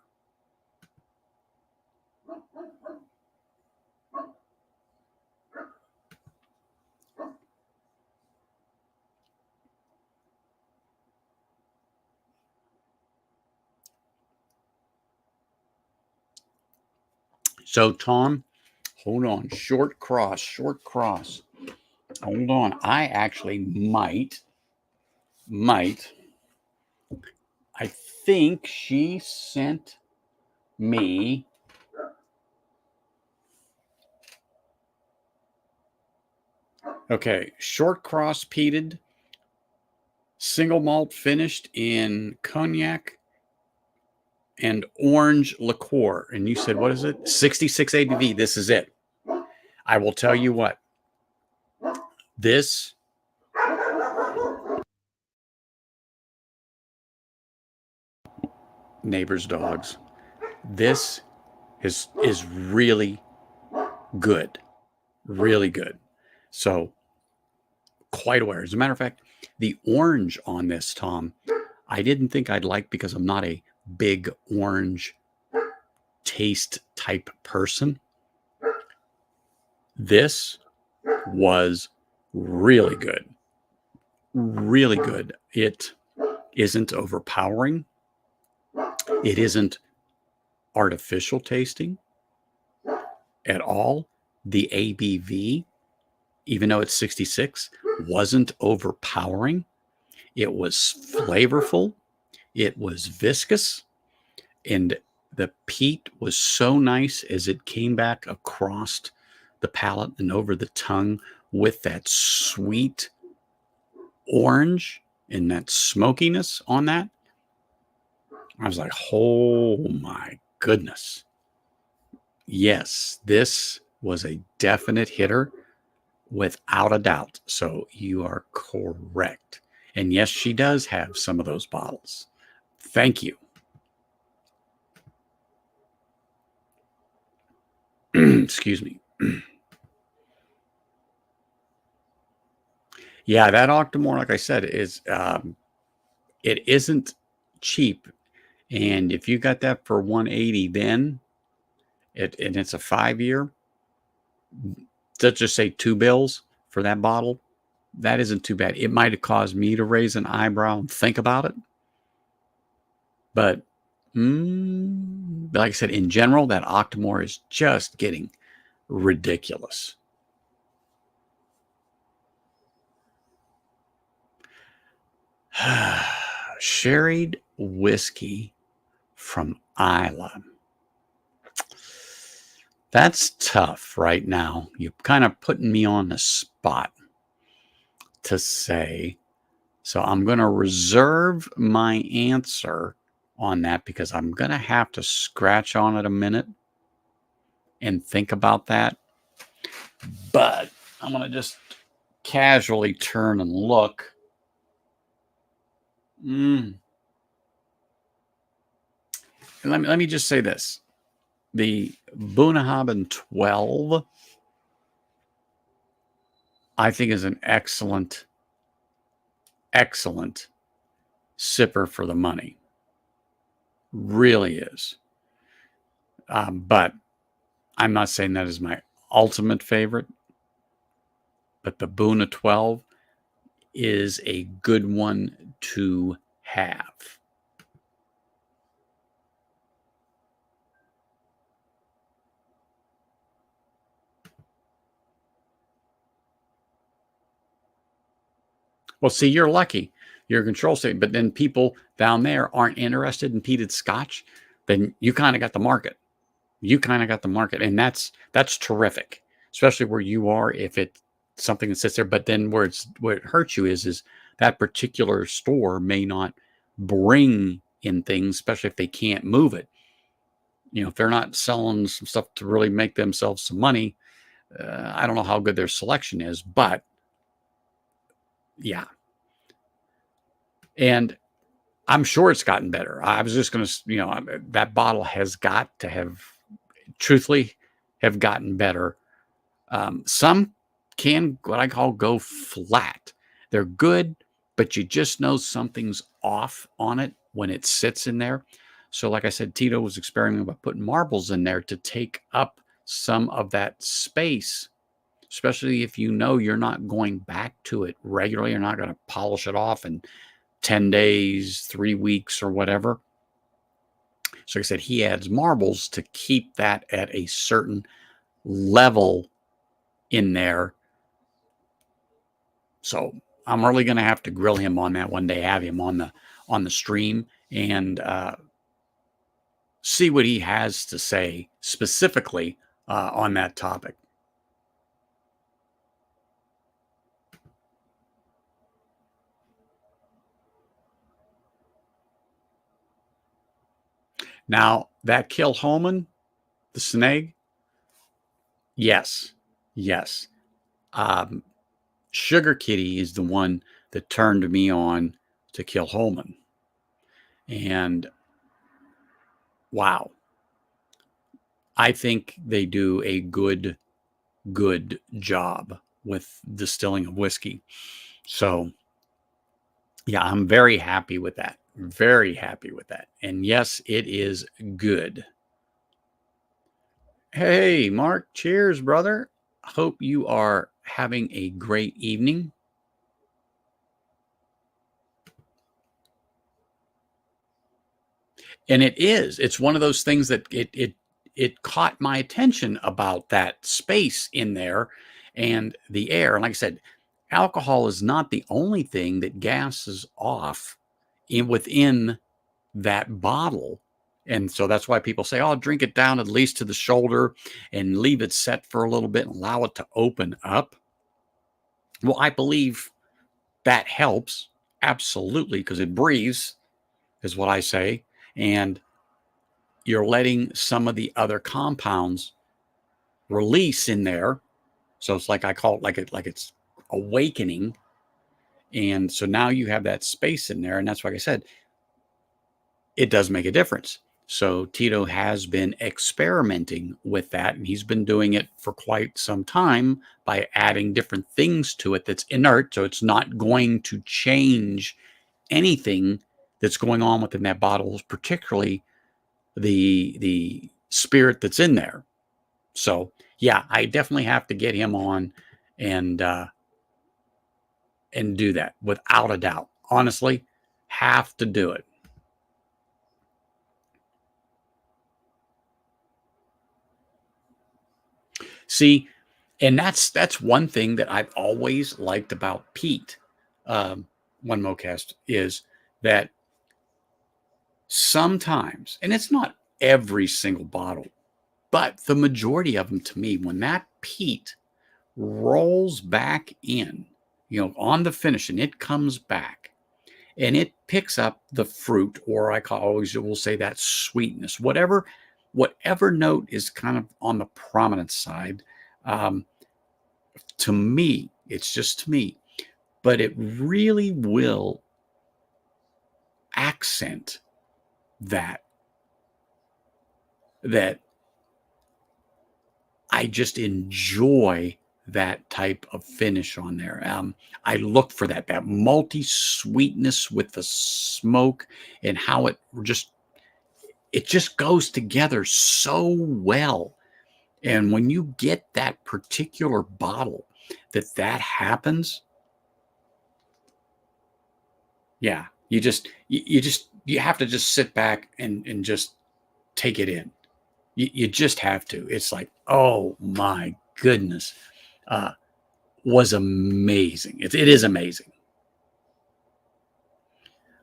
So Tom, hold on. Short cross. Hold on. I actually might. I think she sent me short cross peated, single malt finished in cognac and orange liqueur. And you said, what is it? 66 ABV. This is it. I will tell you what. This neighbor's dogs. This is really good. Really good. So quite aware. As a matter of fact, the orange on this, Tom, I didn't think I'd like because I'm not a big orange taste type person. This was really good. Really good. It isn't overpowering. It isn't artificial tasting at all. The ABV, even though it's 66, wasn't overpowering. It was flavorful. It was viscous. And the peat was so nice as it came back across the palate and over the tongue with that sweet orange and that smokiness on that. I was like, oh my goodness. Yes, this was a definite hitter without a doubt. So you are correct. And yes, she does have some of those bottles. Thank you. Excuse me. Yeah, that Octomore, like I said, is it isn't cheap. And if you got that for 180, then and it's a 5-year, let's just say 2 bills for that bottle. That isn't too bad. It might have caused me to raise an eyebrow and think about it. But like I said, in general, that Octomore is just getting ridiculous. Sherried whiskey from Islay. That's tough right now. You're kind of putting me on the spot to say. So I'm going to reserve my answer on that because I'm going to have to scratch on it a minute and think about that. But I'm going to just casually turn and look. Let me just say this. The Bunnahabhain 12, I think, is an excellent sipper for the money. Really is. But I'm not saying that is my ultimate favorite. But the Bunna 12 is a good one to have. Well, see, you're lucky. You're a control state, but then people down there aren't interested in peated scotch. Then you kind of got the market. And that's terrific, especially where you are. If it's something that sits there, but then where it hurts you is that particular store may not bring in things, especially if they can't move it. If they're not selling some stuff to really make themselves some money, I don't know how good their selection is, but yeah. And I'm sure it's gotten better. I was just going to, that bottle has got to have, truthfully, have gotten better. Some can, what I call, go flat. They're good, but you just know something's off on it when it sits in there. So like I said, Tito was experimenting by putting marbles in there to take up some of that space, especially if you know you're not going back to it regularly. You're not going to polish it off in 10 days, 3 weeks, or whatever. So like I said, he adds marbles to keep that at a certain level in there. So I'm really going to have to grill him on that one day, have him on the stream and see what he has to say specifically on that topic. Now, that Kilhoman, the snake, yes, yes. Um, Sugar Kitty is the one that turned me on to Kilhoman. And wow, I think they do a good job with distilling of whiskey. So, yeah, I'm very happy with that. Very happy with that. And yes, it is good. Hey, Mark, cheers, brother. Hope you are having a great evening. And it is. It's one of those things that it caught my attention about that space in there and the air. And like I said, alcohol is not the only thing that gases off within that bottle. And so that's why people say, oh, drink it down at least to the shoulder and leave it set for a little bit and allow it to open up. Well, I believe that helps absolutely because it breathes, is what I say. And you're letting some of the other compounds release in there. So it's like I call it like it's awakening. And so now you have that space in there. And that's why I said it does make a difference. So Tito has been experimenting with that, and he's been doing it for quite some time by adding different things to it that's inert. So it's not going to change anything that's going on within that bottle, particularly the spirit that's in there. So yeah, I definitely have to get him on and do that without a doubt. Honestly, have to do it. See, and that's one thing that I've always liked about Pete, One Mocast, is that sometimes, and it's not every single bottle, but the majority of them to me, when that peat rolls back in, on the finish and it comes back and it picks up the fruit, or always will say that sweetness, whatever note is kind of on the prominent side. To me, it's just to me, but it really will accent that that I just enjoy that type of finish on there. I look for that multi sweetness with the smoke and how it just goes together so well. And when you get that particular bottle that happens, yeah, you have to just sit back and just take it in. You just have to. It's like, oh my goodness, uh, was amazing. It is amazing.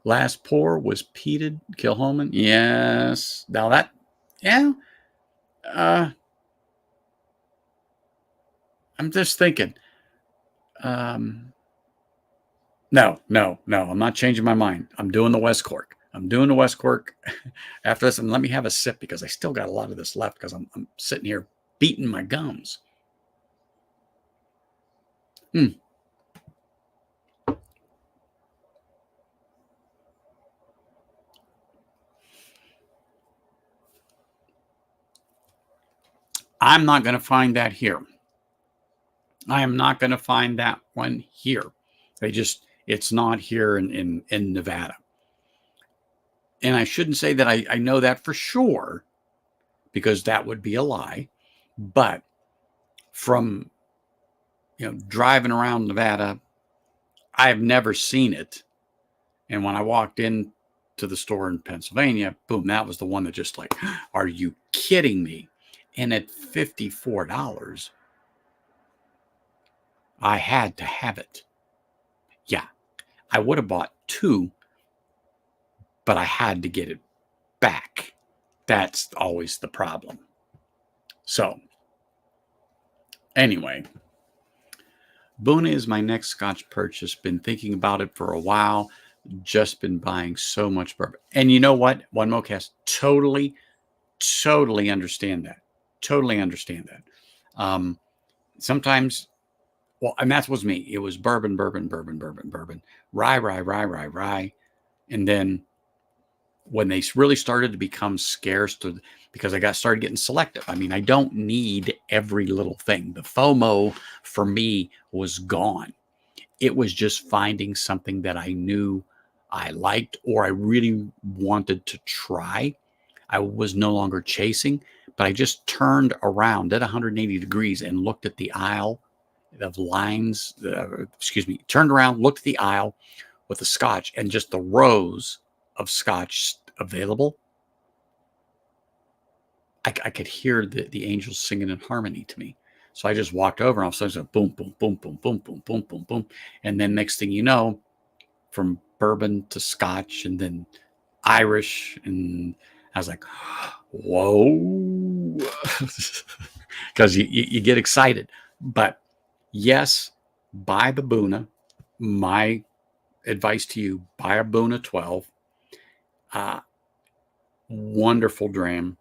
Last pour was peated Kilhoman. Yes. Now that, yeah. Uh, I'm just thinking. Um, no. I'm not changing my mind. I'm doing the West Cork. I'm doing the West Cork after this. And let me have a sip because I still got a lot of this left because I'm sitting here beating my gums. Mm. I'm not going to find that here. I am not going to find that one here. It's not here in Nevada. And I shouldn't say that I know that for sure because that would be a lie. But from, driving around Nevada, I've never seen it. And when I walked in to the store in Pennsylvania, boom, that was the one that just like, are you kidding me? And at $54, I had to have it. Yeah, I would have bought two, but I had to get it back. That's always the problem. So, anyway, Buna is my next Scotch purchase. Been thinking about it for a while. Just been buying so much bourbon. And you know what? One Mocast, totally understand that. Totally understand that. Sometimes, well, and that was me. It was bourbon, rye. And then when they really started to become scarce, because I started getting selective. I mean, I don't need every little thing. The FOMO for me was gone. It was just finding something that I knew I liked or I really wanted to try. I was no longer chasing, but I just turned around at 180 degrees and looked at the aisle of lines. Turned around, looked at the aisle with the Scotch and just the rows of Scotch available. I could hear the angels singing in harmony to me. So I just walked over and all of a sudden, boom, boom, boom, boom, boom, boom, boom, boom, boom. And then next thing you know, from bourbon to Scotch and then Irish. And I was like, whoa, because you get excited. But yes, buy the Buna. My advice to you, buy a Buna 12. Wonderful dram.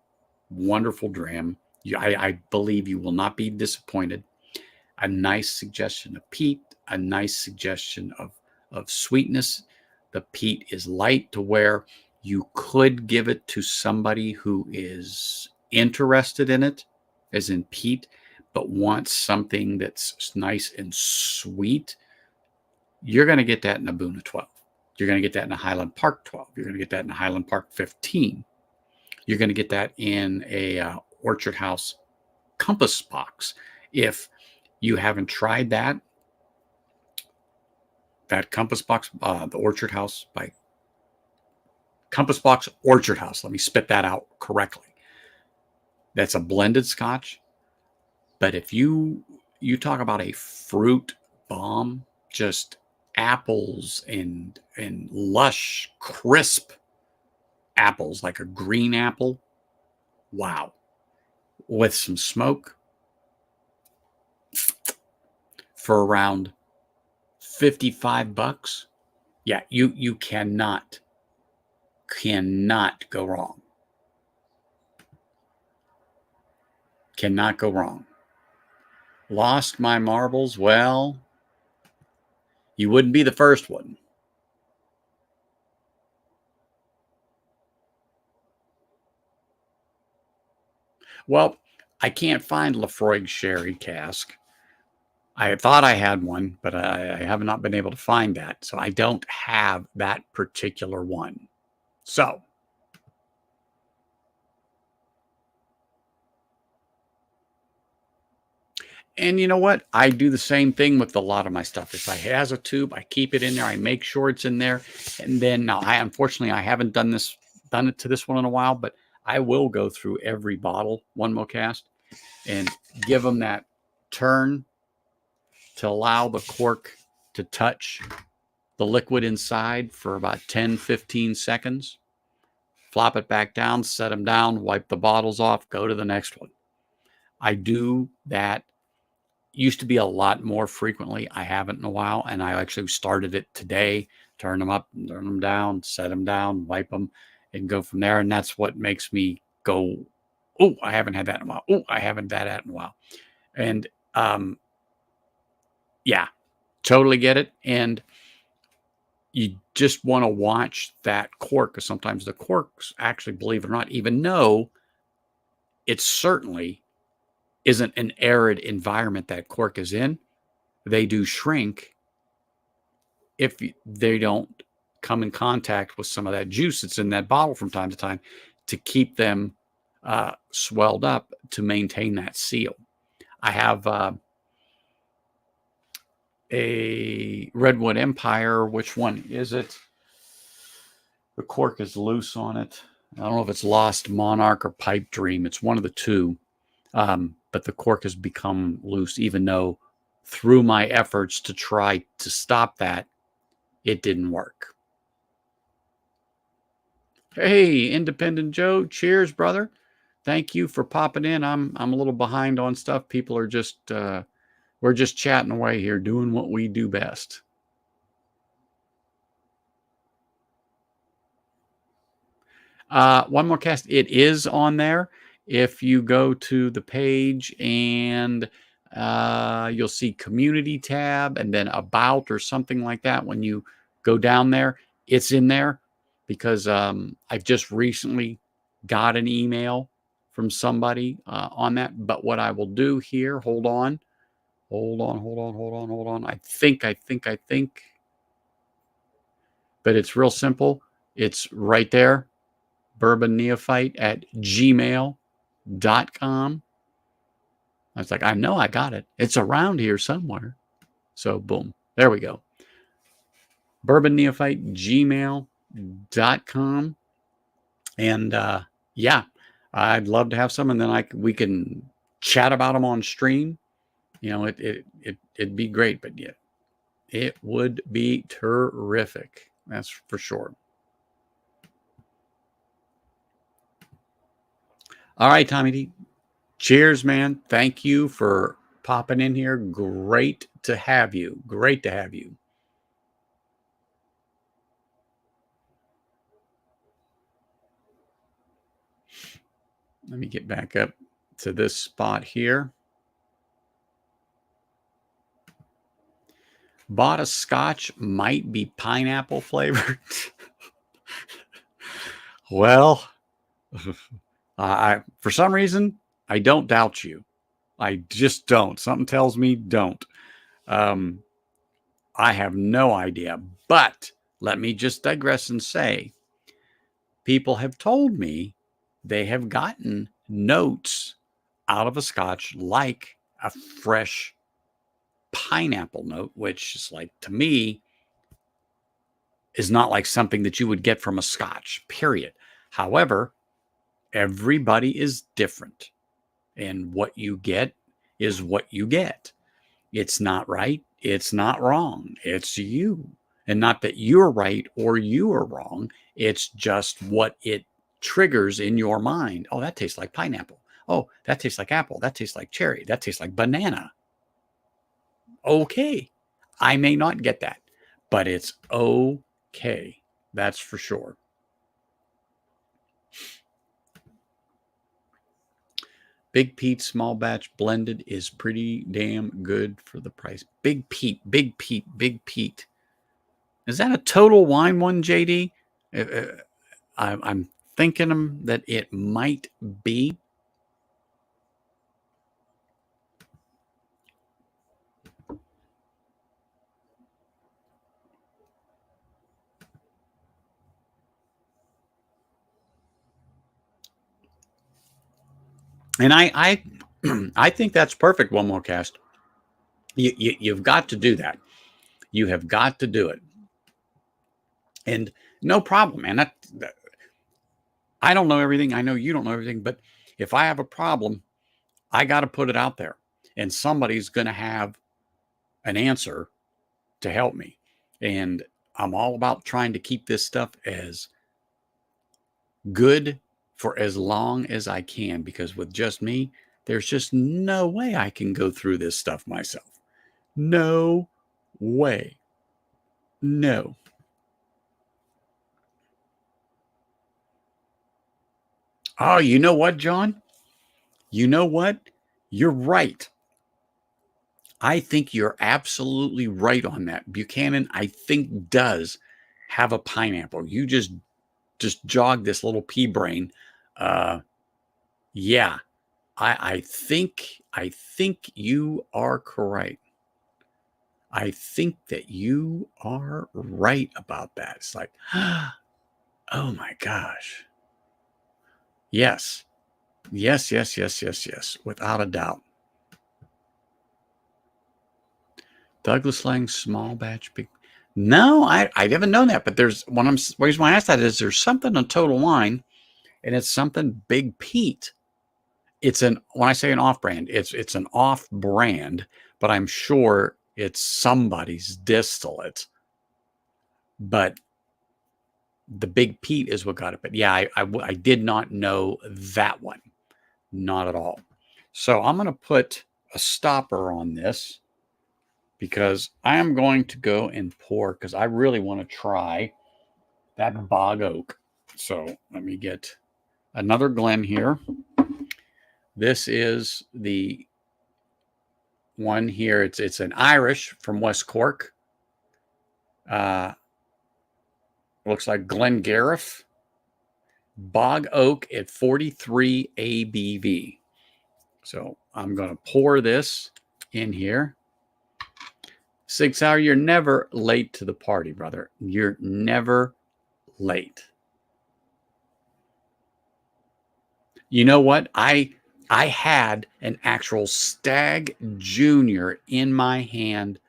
I believe you will not be disappointed. A nice suggestion of peat, a nice suggestion of sweetness. The peat is light to where you could give it to somebody who is interested in it, as in peat, but wants something that's nice and sweet. You're going to get that in a Buna 12. You're going to get that in a Highland Park 12. You're going to get that in a Highland Park 15. You're going to get that in a Orchard House Compass box. If you haven't tried that Compass box, the Orchard House by Compass Box Orchard House. Let me spit that out correctly. That's a blended Scotch. But if you talk about a fruit bomb, just apples and lush, crisp apples, like a green apple. Wow. With some smoke for around $55. Yeah, you cannot go wrong. Cannot go wrong. Lost my marbles? Well, you wouldn't be the first one. Well, I can't find Lafroig Sherry cask. I thought I had one, but I have not been able to find that. So I don't have that particular one. So, and you know what? I do the same thing with a lot of my stuff. If I has a tube, I keep it in there. I make sure it's in there. And then now unfortunately I haven't done it to this one in a while, but I will go through every bottle, One Mocast, and give them that turn to allow the cork to touch the liquid inside for about 10-15 seconds. Flop it back down, set them down, wipe the bottles off, go to the next one. I do that. Used to be a lot more frequently. I haven't in a while, and I actually started it today. Turn them up, turn them down, set them down, wipe them, and go from there. And that's what makes me go, oh, I haven't had that in a while. Oh, I haven't had that in a while. And yeah, totally get it. And you just want to watch that cork, because sometimes the corks actually, believe it or not, even though it certainly isn't an arid environment that cork is in, they do shrink if they don't come in contact with some of that juice that's in that bottle from time to time to keep them swelled up to maintain that seal. I have a Redwood Empire. Which one is it? The cork is loose on it. I don't know if it's Lost Monarch or Pipe Dream. It's one of the two. But the cork has become loose, even though through my efforts to try to stop that, it didn't work. Hey, Independent Joe. Cheers, brother. Thank you for popping in. I'm a little behind on stuff. People are just we're just chatting away here, doing what we do best. One more cast. It is on there. If you go to the page and you'll see community tab and then about or something like that. When you go down there, it's in there because I've just recently got an email from somebody on that. But what I will do here, hold on. I think. But it's real simple. It's right there. Bourbon Neophyte at gmail.com. I was like, I know I got it. It's around here somewhere. So boom. There we go. Bourbon Neophyte gmail.com. And yeah, I'd love to have some, and then we can chat about them on stream. You know, it'd be great, but yeah, it would be terrific. That's for sure. All right, Tommy D. Cheers, man. Thank you for popping in here. Great to have you. Great to have you. Let me get back up to this spot here. Bought a scotch, might be pineapple flavored. Well, for some reason, I don't doubt you. I just don't. Something tells me don't. I have no idea. But let me just digress and say, people have told me they have gotten notes out of a scotch like a fresh pineapple note, which is like, to me, is not like something that you would get from a scotch, period. However, everybody is different, and what you get is what you get. It's not right, it's not wrong, it's you. And not that you're right or you are wrong, it's just what it triggers in your mind. Oh, that tastes like pineapple. Oh, that tastes like apple. That tastes like cherry. That tastes like banana. Okay. I may not get that, but it's okay. That's for sure. Big Pete small batch blended is pretty damn good for the price. Big Pete, Big Pete, Big Pete. Is that a Total Wine one, JD? I'm thinking that it might be. And I think that's perfect. One more cast. You've got to do that. You have got to do it. And no problem, man. I don't know everything. I know you don't know everything. But if I have a problem, I got to put it out there. And somebody's going to have an answer to help me. And I'm all about trying to keep this stuff as good for as long as I can, because with just me, there's just no way I can go through this stuff myself. No way. No. Oh, you know what, John? You know what? You're right. I think you're absolutely right on that. Buchanan, I think, does have a pineapple. You just jog this little pea brain. Yeah, I think you are correct. I think that you are right about that. It's like, oh my gosh. Yes. Yes. Without a doubt. Douglas Lang small batch big. No, I haven't known that, but there's reason why I asked that is there's something on Total Wine, and it's something Big Pete. When I say an off brand, it's an off brand, but I'm sure it's somebody's distillate. But The Big Pete is what got it. But yeah, I did not know that one. Not at all. So I'm going to put a stopper on this because I am going to go and pour because I really want to try that bog oak. So let me get another Glen here. This is the one here. It's an Irish from West Cork. Looks like Glengarriff. Bog oak at 43 ABV. So I'm going to pour this in here. 6 Hour, you're never late to the party, brother. You're never late. You know what? I had an actual Stag Junior in my hand.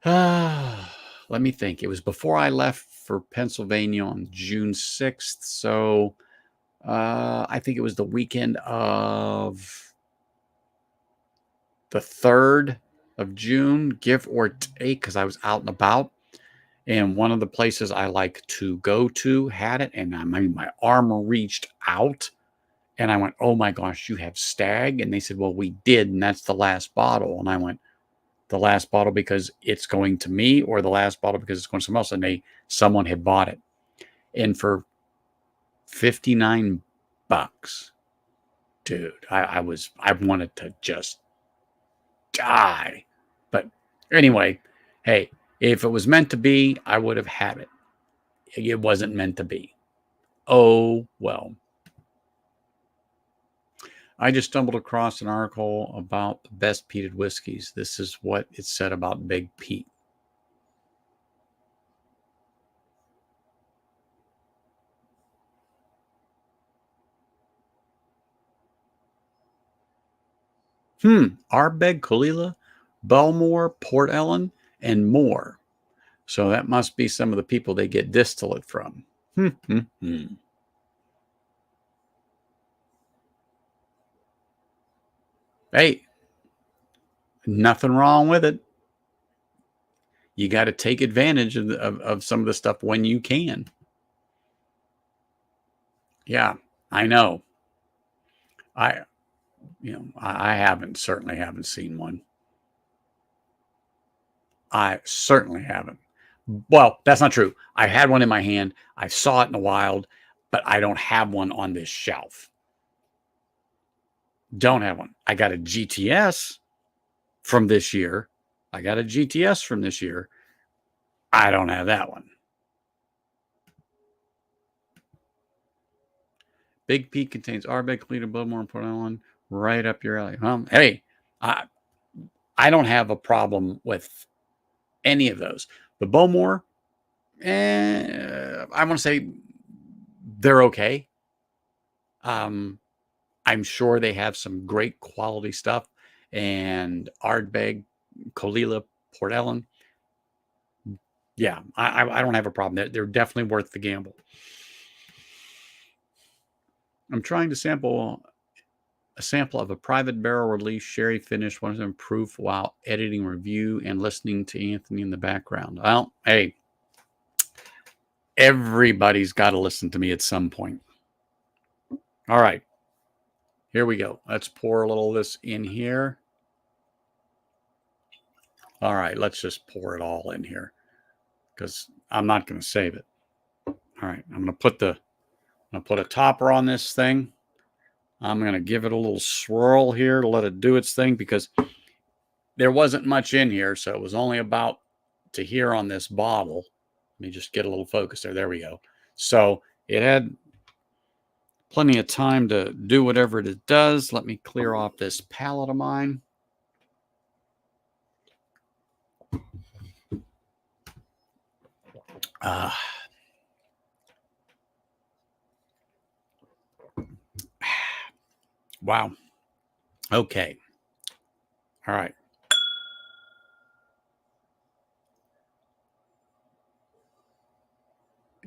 Let me think. It was before I left for Pennsylvania on June 6th. So I think it was the weekend of the 3rd of June, give or take, because I was out and about. And one of the places I like to go to had it. And I mean, my arm reached out and I went, oh my gosh, you have Stag? And they said, well, we did. And that's the last bottle. And I went, the last bottle because it's going to me, or the last bottle because it's going to someone else? And someone had bought it. And for $59, dude, I wanted to just die. But anyway, hey, if it was meant to be, I would have had it. It wasn't meant to be. Oh, well. I just stumbled across an article about the best peated whiskeys. This is what it said about Big Pete. Ardbeg, Kalila, Belmore, Port Ellen, and more. So that must be some of the people they get distillate from. Hey, nothing wrong with it. You got to take advantage of some of the stuff when you can. Yeah, I know. I certainly haven't seen one. I certainly haven't. Well, that's not true. I had one in my hand. I saw it in the wild, but I don't have one on this shelf. Don't have one. I got a GTS from this year. I don't have that one. Big Pete contains Ardbeg, Kalita, Bowmore, and Port Ellen. Right up your alley. Hey, I don't have a problem with any of those. The Bowmore, I want to say they're okay. I'm sure they have some great quality stuff. And Ardbeg, Kalila, Port Ellen. Yeah, I don't have a problem. They're definitely worth the gamble. I'm trying to sample a sample of a private barrel release sherry finish, one of them proof while editing review and listening to Anthony in the background. Well, hey, everybody's got to listen to me at some point. All right, here we go. Let's pour a little of this in here. All right, let's just pour it all in here because I'm not going to save it. All right, I'm going to put a topper on this thing. I'm going to give it a little swirl here to let it do its thing because there wasn't much in here. So it was only about to here on this bottle. Let me just get a little focus there. There we go. So it had plenty of time to do whatever it does. Let me clear off this palette of mine. Wow. Okay. All right.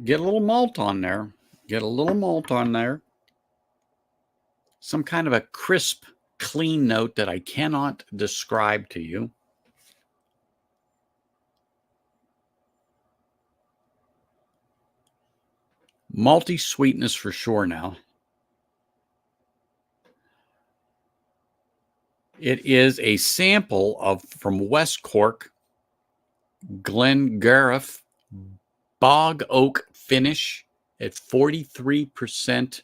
Get a little malt on there. Some kind of a crisp, clean note that I cannot describe to you. Malty sweetness for sure now. It is a sample of from West Cork, Glengarriff Bog Oak finish at 43%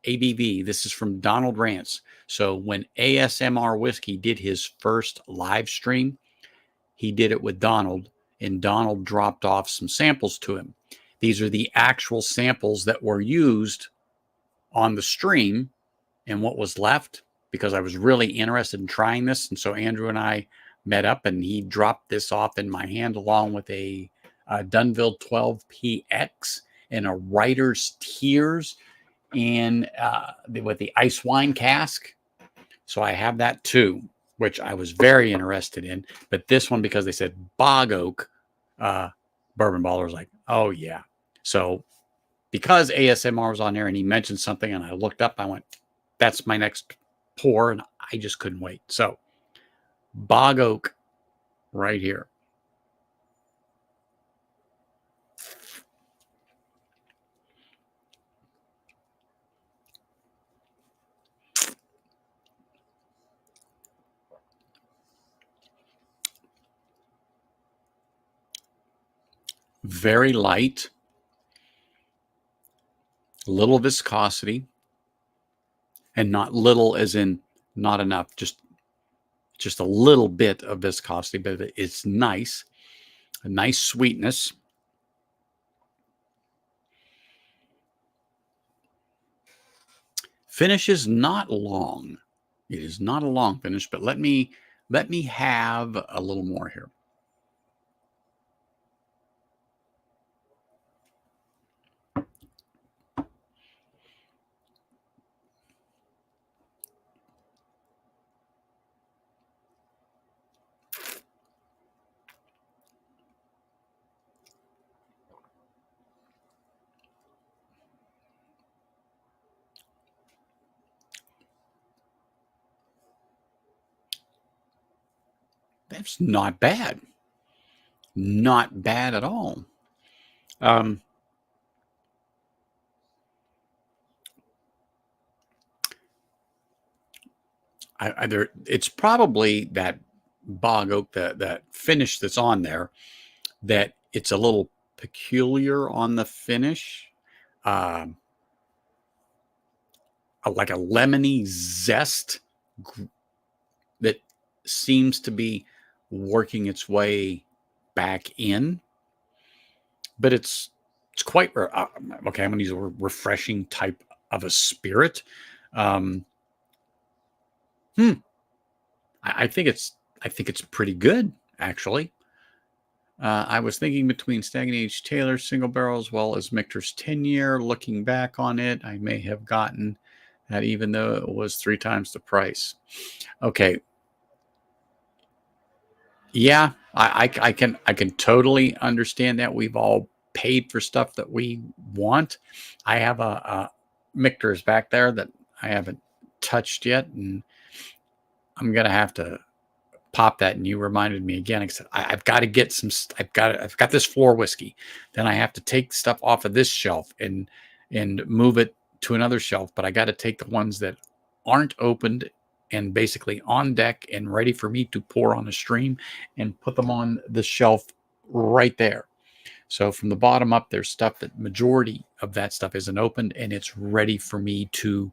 ABV. This is from Donald Rance. So when ASMR Whiskey did his first live stream, he did it with Donald, and Donald dropped off some samples to him. These are the actual samples that were used on the stream and what was left, because I was really interested in trying this. And so Andrew and I met up, and he dropped this off in my hand along with a Dunville 12PX and a Writer's Tears and with the ice wine cask. So I have that too, which I was very interested in. But this one, because they said Bog Oak, Bourbon Baller was like, oh yeah. So because ASMR was on there and he mentioned something and I looked up, I went, that's my next pour, and I just couldn't wait. So Bog Oak right here. Very light, little viscosity, and not little as in not enough, just a little bit of viscosity, but it's nice, a nice sweetness. Finish is not long. It is not a long finish, but let me have a little more here. That's not bad. Not bad at all. It's probably that Bog Oak, that finish that's on there, that it's a little peculiar on the finish. Like a lemony zest that seems to be working its way back in, but it's quite okay. I'm going to use a refreshing type of a spirit. Um, I think it's pretty good, actually. I was thinking between Stagnant Age Taylor single barrel as well as Michter's 10-year. Looking back on it, I may have gotten that even though it was 3 times the price. Okay. Yeah, I can totally understand that. We've all paid for stuff that we want. I have a Michter's back there that I haven't touched yet, and I'm gonna have to pop that. And you reminded me again. I've got to get some. I've got this 4 whiskey. Then I have to take stuff off of this shelf and move it to another shelf. But I got to take the ones that aren't opened and basically on deck and ready for me to pour on a stream and put them on the shelf right there. So from the bottom up, there's stuff that majority of that stuff isn't opened and it's ready for me to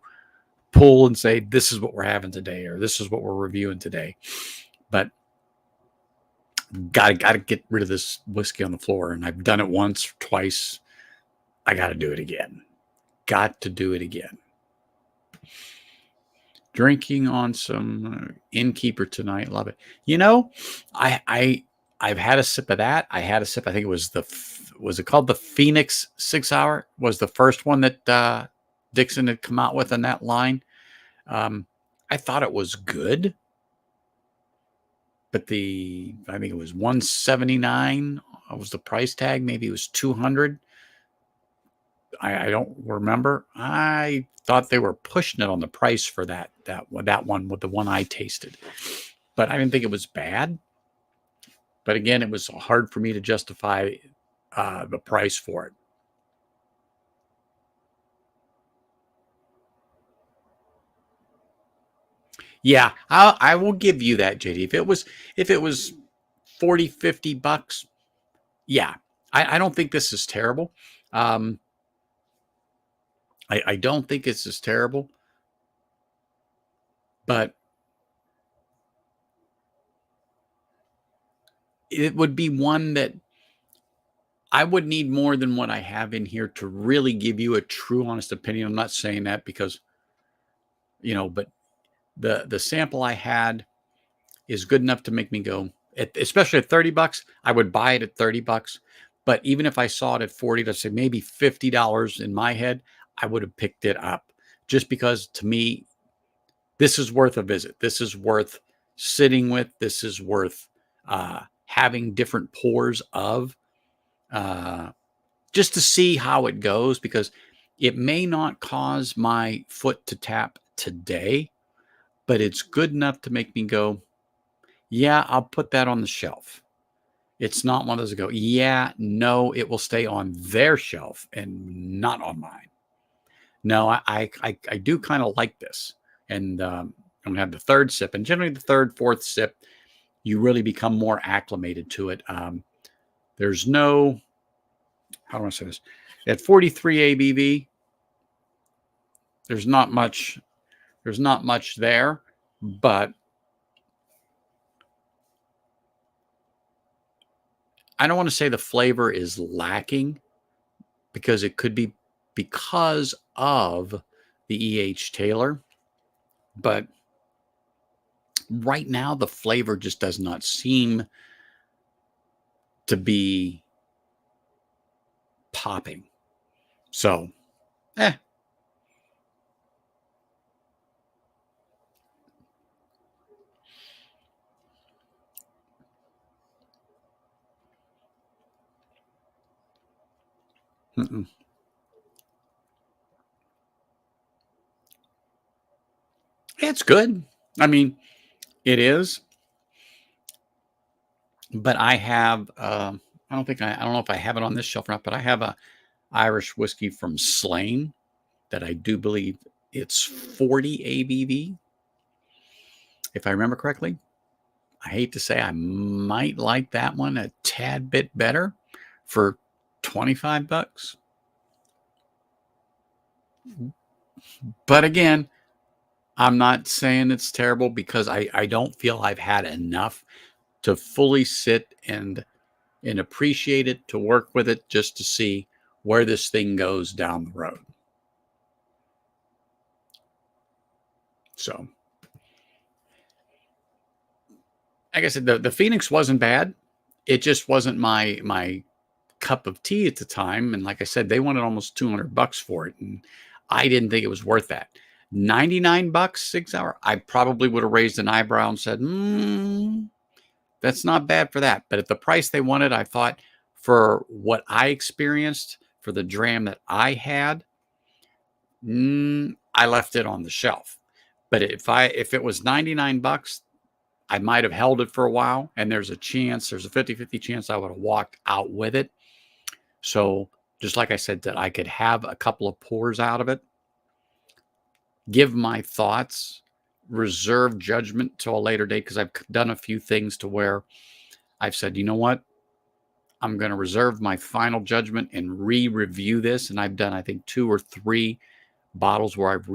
pull and say, this is what we're having today, or this is what we're reviewing today. But gotta get rid of this whiskey on the floor. And I've done it once, twice. I got to do it again. Got to do it again. Drinking on some Innkeeper tonight. Love it. You know, I've had a sip of that. I had a sip. I think it was it called the Phoenix 6 Hour? Was the first one that Dixon had come out with in that line. I thought it was good, but I think it was $179 was the price tag. Maybe it was $200. I don't remember. I thought they were pushing it on the price for that one with the one I tasted, but I didn't think it was bad. But again, it was hard for me to justify the price for it. Yeah, I will give you that, JD. If it was 40, $50, yeah. I don't think this is terrible. Um, I don't think this is terrible, but it would be one that I would need more than what I have in here to really give you a true, honest opinion. I'm not saying that because, but the sample I had is good enough to make me go, especially at $30, I would buy it at $30. But even if I saw it at 40, let's say maybe $50 in my head, I would have picked it up just because to me, this is worth a visit. This is worth sitting with. This is worth having different pours of uh, just to see how it goes because it may not cause my foot to tap today, but it's good enough to make me go, yeah, I'll put that on the shelf. It's not one of those that go, yeah, no, it will stay on their shelf and not on mine. No, I do kind of like this. And I'm going to have the third sip. And generally the third, fourth sip, you really become more acclimated to it. There's no, how do I say this? At 43 ABV, there's not much there, but I don't want to say the flavor is lacking because it could be because of the E.H. Taylor. But right now, the flavor just does not seem to be popping. So, eh. Mm-mm. It's good. I mean, it is. But I have, I don't know if I have it on this shelf or not, but I have a Irish whiskey from Slane that I do believe it's 40 ABV, if I remember correctly. I hate to say I might like that one a tad bit better for $25. But again, I'm not saying it's terrible because I don't feel I've had enough to fully sit and appreciate it, to work with it, just to see where this thing goes down the road. So, like I said, the Phoenix wasn't bad. It just wasn't my cup of tea at the time. And like I said, they wanted almost $200 for it. And I didn't think it was worth that. $99, 6 hour. I probably would have raised an eyebrow and said, that's not bad for that. But at the price they wanted, I thought for what I experienced, for the dram that I had, I left it on the shelf. But if it was $99, I might have held it for a while. And there's a 50-50 chance I would have walked out with it. So just like I said, that I could have a couple of pours out of it, give my thoughts, reserve judgment till a later date, because I've done a few things to where I've said, you know what? I'm going to reserve my final judgment and re-review this. And I've done, I think, 2 or 3 bottles where I've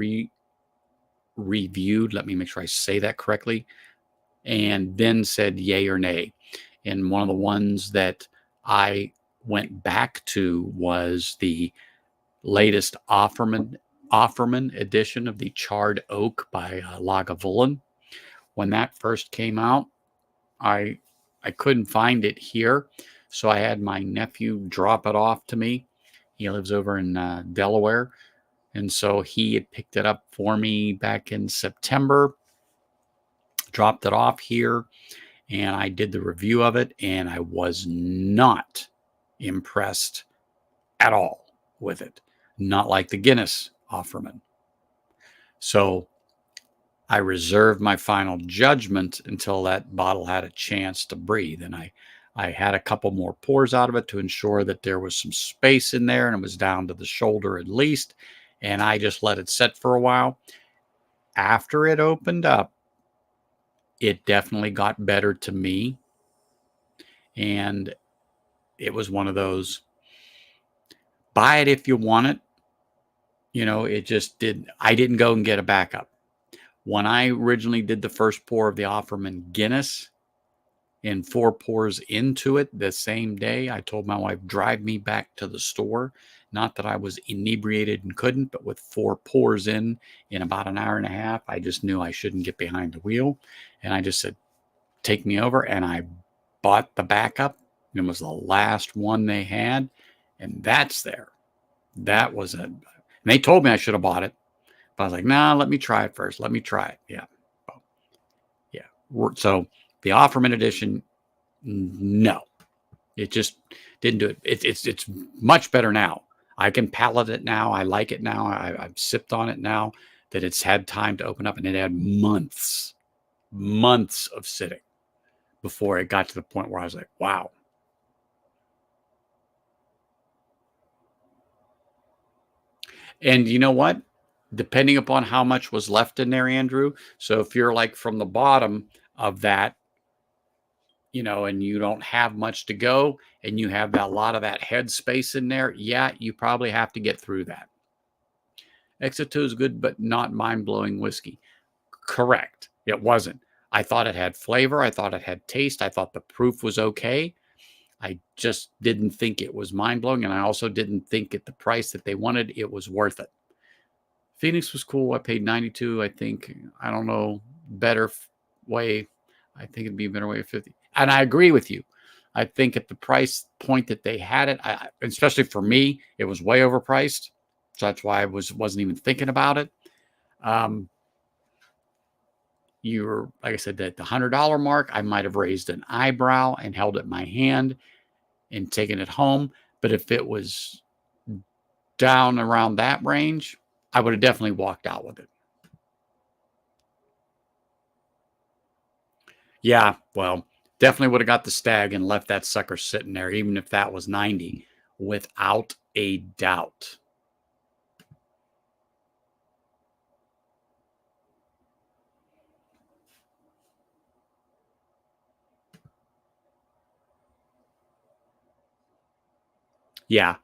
reviewed. Let me make sure I say that correctly. And then said yay or nay. And one of the ones that I went back to was the latest Offerman edition of the Charred Oak by Lagavulin. When that first came out, I couldn't find it here, so I had my nephew drop it off to me. He lives over in Delaware, and so he had picked it up for me back in September, dropped it off here, and I did the review of it, and I was not impressed at all with it. Not like the Guinness Offerman. So I reserved my final judgment until that bottle had a chance to breathe. And I had a couple more pours out of it to ensure that there was some space in there and it was down to the shoulder at least. And I just let it sit for a while. After it opened up, it definitely got better to me. And it was one of those, buy it if you want it. It just I didn't go and get a backup. When I originally did the first pour of the Offerman Guinness and 4 pours into it the same day, I told my wife, drive me back to the store. Not that I was inebriated and couldn't, but with 4 pours in about an hour and a half, I just knew I shouldn't get behind the wheel. And I just said, take me over. And I bought the backup. It was the last one they had. And that's there. That was and they told me I should have bought it. But I was like, nah, let me try it first. Let me try it. Yeah. Yeah. So the Offerman edition, no, it just didn't do it. It's much better now. I can palate it now. I like it now. I've sipped on it now that it's had time to open up, and it had months of sitting before it got to the point where I was like, wow. And you know what? Depending upon how much was left in there, Andrew. So if you're like from the bottom of that, and you don't have much to go and you have a lot of that head space in there, yeah, you probably have to get through that. Exit 2 is good, but not mind-blowing whiskey. Correct. It wasn't. I thought it had flavor. I thought it had taste. I thought the proof was okay. I just didn't think it was mind-blowing, and I also didn't think at the price that they wanted, it was worth it. Phoenix was cool. I paid $92, I think. I don't know, better way. I think it'd be a better way of 50. And I agree with you. I think at the price point that they had it, especially for me, it was way overpriced. So that's why I wasn't even thinking about it. You were, like I said, at the $100 mark, I might have raised an eyebrow and held it in my hand and taken it home. But if it was down around that range, I would have definitely walked out with it. Yeah, well, definitely would have got the Stag and left that sucker sitting there, even if that was 90, without a doubt. Yeah.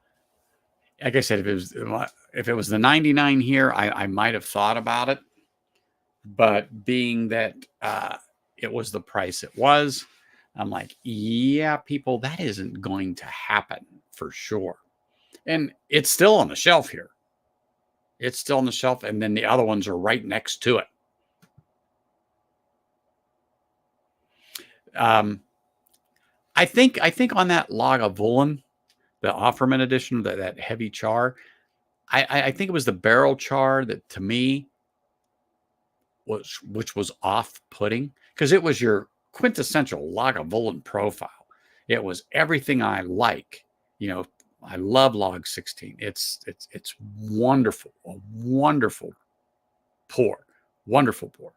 Like I said, if it was the 99 here, I might have thought about it. But being that it was the price it was, I'm like, yeah, people, that isn't going to happen for sure. And it's still on the shelf here. It's still on the shelf, and then the other ones are right next to it. I think on that Lagavulin, the Offerman edition, that heavy char, I think it was the barrel char that to me which was off-putting, because it was your quintessential Lagavulin profile. It was everything I like. I love Log 16. It's wonderful, a wonderful pour, wonderful pour.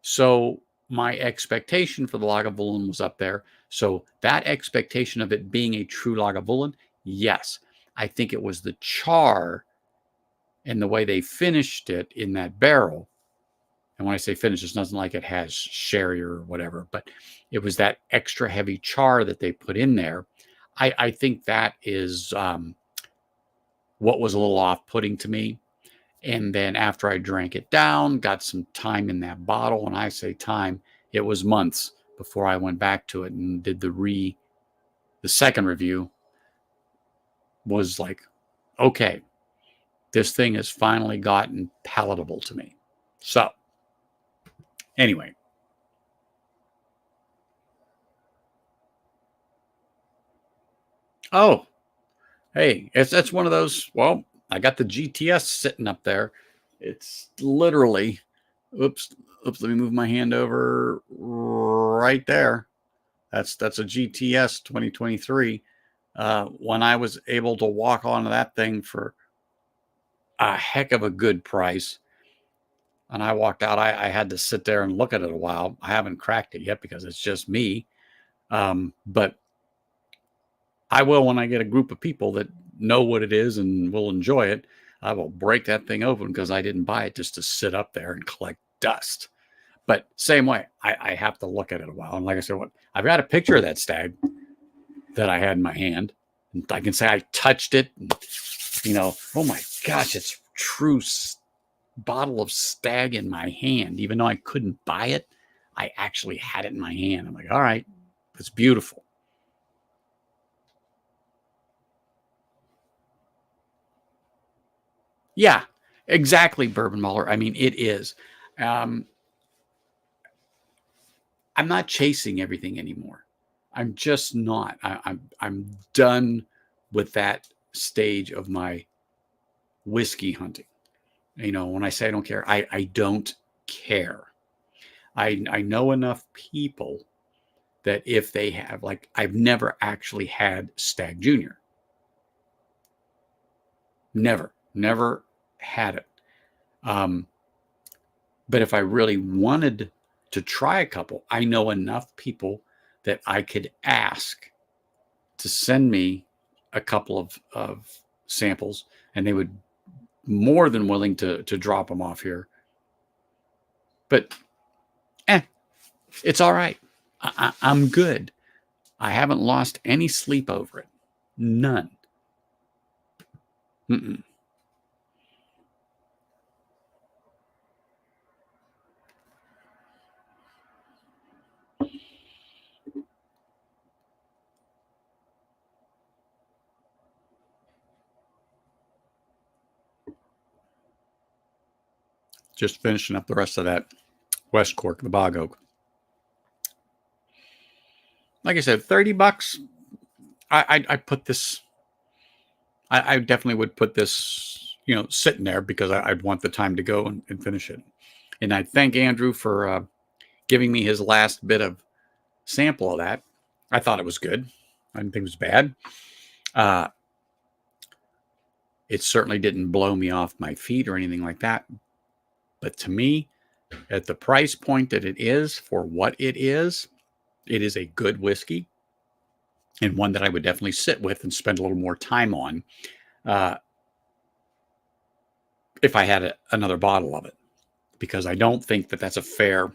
So my expectation for the Lagavulin was up there. So that expectation of it being a true Lagavulin, yes. I think it was the char and the way they finished it in that barrel. And when I say finished, it's nothing like it has sherry or whatever, but it was that extra heavy char that they put in there. I think that is what was a little off-putting to me. And then after I drank it down, got some time in that bottle. When I say time, it was months before I went back to it and did the second review. Was like, okay, this thing has finally gotten palatable to me. So anyway. Oh, hey, that's one of those. Well, I got the GTS sitting up there. It's literally, oops, let me move my hand over right there. That's a GTS 2023. When I was able to walk onto that thing for a heck of a good price, and I walked out, I had to sit there and look at it a while. I haven't cracked it yet because it's just me. But I will when I get a group of people that know what it is and will enjoy it. I will break that thing open because I didn't buy it just to sit up there and collect dust. But same way, I have to look at it a while. And like I said, I've got a picture of that stag that I had in my hand. And I can say I touched it. And, oh my gosh, it's true bottle of stag in my hand. Even though I couldn't buy it, I actually had it in my hand. I'm like, all right, it's beautiful. Yeah, exactly, Bourbon Muller. I mean, it is. I'm not chasing everything anymore. I'm just not. I'm done with that stage of my whiskey hunting. When I say I don't care, I don't care. I know enough people that if they have, like, I've never actually had Stag Junior. Never had it. But if I really wanted to try a couple, I know enough people that I could ask to send me a couple of samples, and they would more than willing to drop them off here. But it's all right. I'm good. I haven't lost any sleep over it. None. Mm-mm. Just finishing up the rest of that West Cork, the Bog Oak. Like I said, $30. I put this. I definitely would put this, sitting there because I'd want the time to go and finish it. And I thank Andrew for giving me his last bit of sample of that. I thought it was good. I didn't think it was bad. It certainly didn't blow me off my feet or anything like that. But to me, at the price point that it is for what it is a good whiskey, and one that I would definitely sit with and spend a little more time on if I had another bottle of it, because I don't think that that's a fair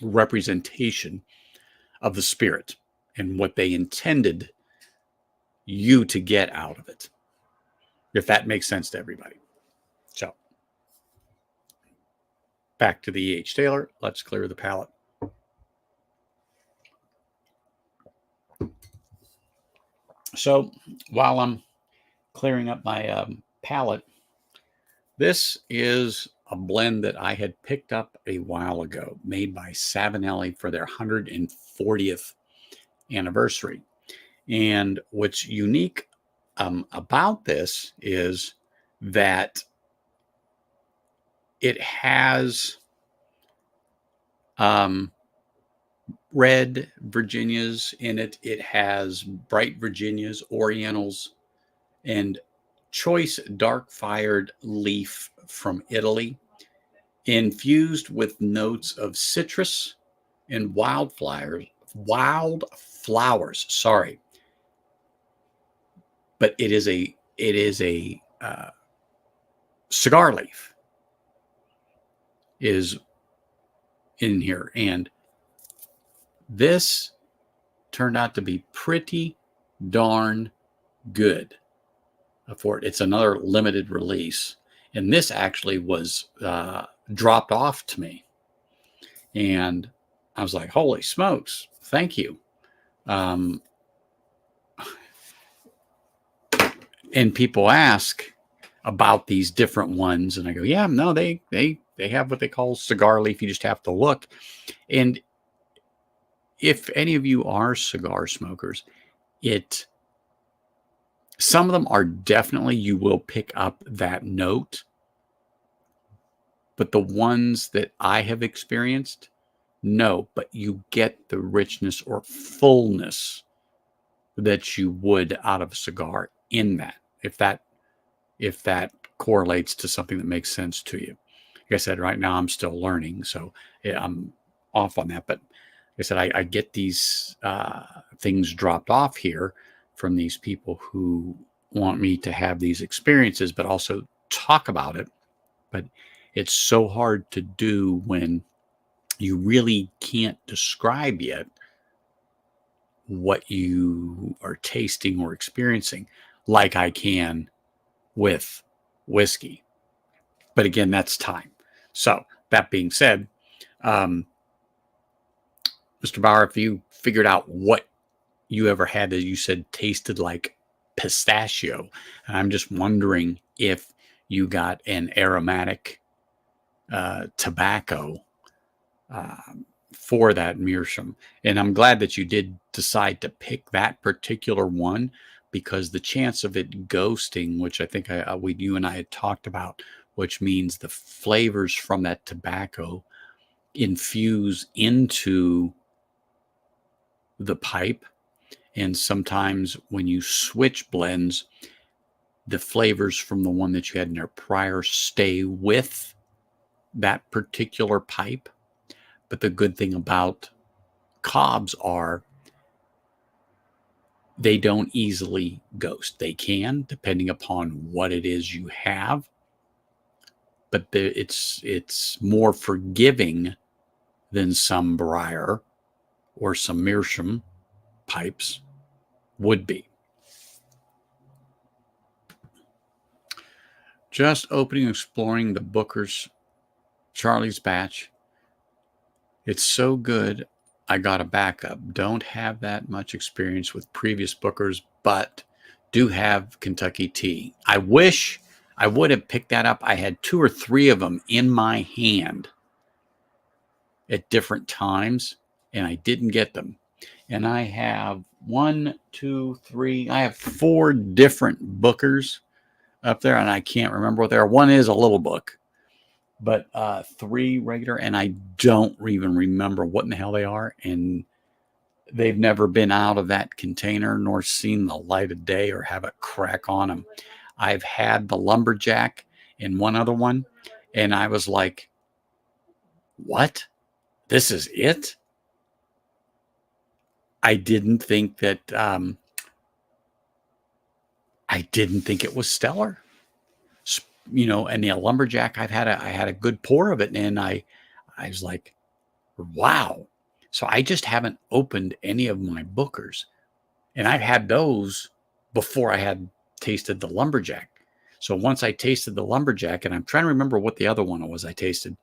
representation of the spirit and what they intended you to get out of it, if that makes sense to everybody. So back to the E.H. Taylor. Let's clear the palate. So while I'm clearing up my palate, this is a blend that I had picked up a while ago, made by Savinelli for their 140th anniversary. And what's unique about this is that it has red Virginias in it. It has bright Virginias, Orientals, and choice dark-fired leaf from Italy, infused with notes of citrus and wildflowers. Sorry, but it is a cigar leaf is in here, and this turned out to be pretty darn good for it. It's another limited release, and this actually was dropped off to me, and I was like, holy smokes, thank you. And people ask about these different ones, and I go, yeah, no, they have what they call cigar leaf. You just have to look. And if any of you are cigar smokers, some of them are definitely, you will pick up that note. But the ones that I have experienced, no, but you get the richness or fullness that you would out of a cigar in that, if that correlates to something that makes sense to you. Like I said, right now I'm still learning, so I'm off on that. But like I said, I get these things dropped off here from these people who want me to have these experiences, but also talk about it. But it's so hard to do when you really can't describe yet what you are tasting or experiencing like I can with whiskey. But again, that's time. So that being said, Mr. Bauer, if you figured out what you ever had that you said tasted like pistachio, and I'm just wondering if you got an aromatic tobacco uh, for that meerschaum. And I'm glad that you did decide to pick that particular one, because the chance of it ghosting, which I think you and I had talked about, which means the flavors from that tobacco infuse into the pipe. And sometimes when you switch blends, the flavors from the one that you had in there prior stay with that particular pipe. But the good thing about cobs are they don't easily ghost. They can, depending upon what it is you have, but it's more forgiving than some briar or some meerschaum pipes would be. Just opening and exploring the Booker's Charlie's batch. It's so good. I got a backup. Don't have that much experience with previous Bookers, but do have Kentucky tea. I wish I would have picked that up. I had 2 or 3 of them in my hand at different times, and I didn't get them. And I have 1, 2, 3. I have 4 different Bookers up there, and I can't remember what they are. One is a little book, but 3 regular, and I don't even remember what in the hell they are. And they've never been out of that container nor seen the light of day or have a crack on them. I've had the lumberjack and one other one, and I was like, what? This is it? I didn't think that I didn't think it was stellar. You know, and the lumberjack, I had a good pour of it, and I was like, wow. So I just haven't opened any of my Bookers, and I've had those before I had tasted the lumberjack. So once I tasted the lumberjack, and I'm trying to remember what the other one was I tasted,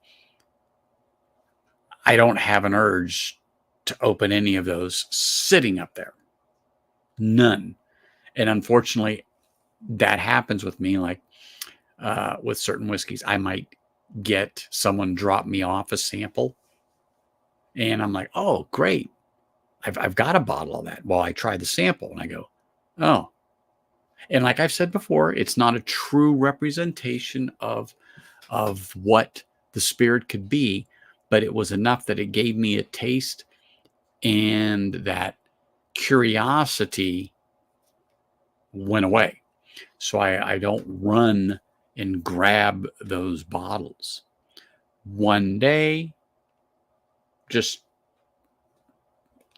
I don't have an urge to open any of those sitting up there. None. And unfortunately, that happens with me. Like with certain whiskeys, I might get someone drop me off a sample, and I'm like, oh, great. I've got a bottle of that. Well, I try the sample and I go, oh. And like I've said before, it's not a true representation of what the spirit could be, but it was enough that it gave me a taste, and that curiosity went away. So I don't run and grab those bottles. One day,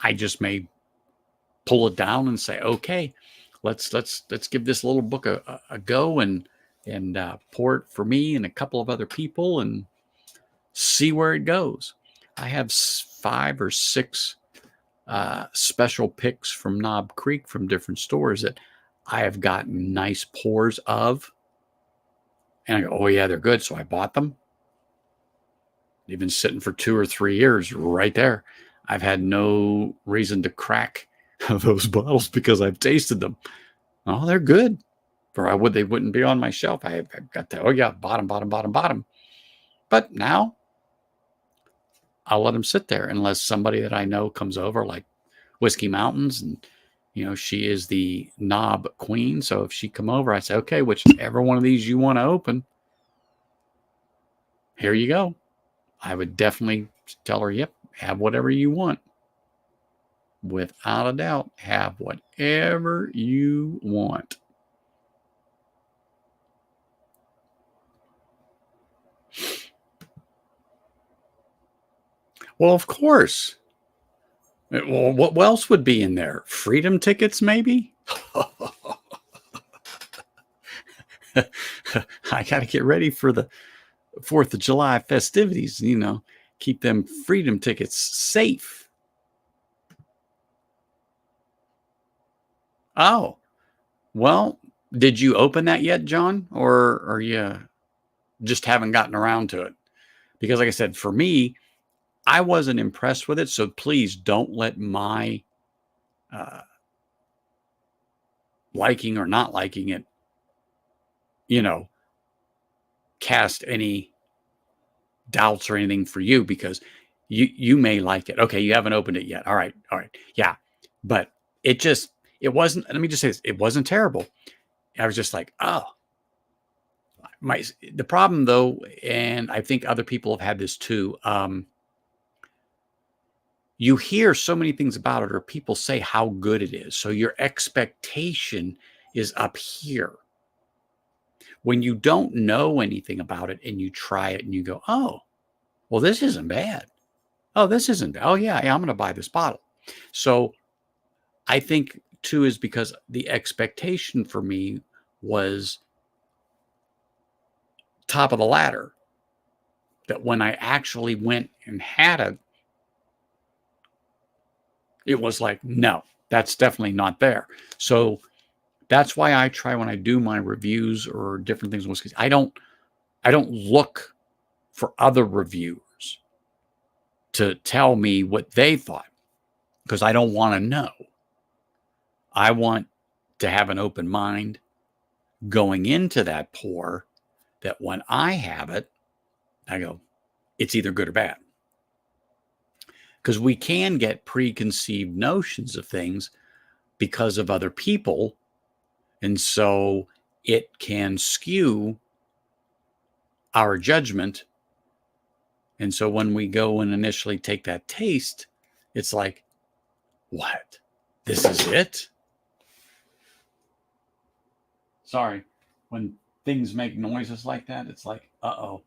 I just may pull it down and say, okay, let's give this little book a go, and pour it for me and a couple of other people and see where it goes. I have 5 or 6 special picks from Knob Creek from different stores that I have gotten nice pours of. And I go, oh yeah, they're good. So I bought them. They've been sitting for 2 or 3 years right there. I've had no reason to crack those bottles because I've tasted them. Oh, they're good. Or they wouldn't be on my shelf. I've got the, oh yeah, bottom. But now I'll let them sit there unless somebody that I know comes over, like Whiskey Mountains, and she is the knob queen. So if she come over, I say, okay, whichever one of these you want to open, here you go. I would definitely tell her, yep, have whatever you want. Without a doubt, have whatever you want. Well, of course. Well, what else would be in there? Freedom tickets, maybe? I got to get ready for the 4th of July festivities, keep them freedom tickets safe. Oh, well, did you open that yet, John? Or are you just haven't gotten around to it? Because like I said, for me, I wasn't impressed with it. So please don't let my uh, liking or not liking it, cast any doubts or anything for you, because you may like it. Okay, you haven't opened it yet. All right. Yeah. But it wasn't, let me just say this, it wasn't terrible. I was just like, oh, the problem though, and I think other people have had this too. You hear so many things about it, or people say how good it is. So your expectation is up here. When you don't know anything about it and you try it and you go, oh, well, this isn't bad. Oh, this isn't bad. Oh, yeah, I'm going to buy this bottle. So I think, too, is because the expectation for me was top of the ladder. That when I actually went and had it, it was like, no, that's definitely not there. So that's why I try, when I do my reviews or different things in whiskey, I don't look for other reviewers to tell me what they thought, because I don't want to know. I want to have an open mind going into that pour, that when I have it, I go, it's either good or bad. Because we can get preconceived notions of things because of other people. And so it can skew our judgment. And so when we go and initially take that taste, it's like, what? This is it? Sorry. When things make noises like that, it's like, uh-oh,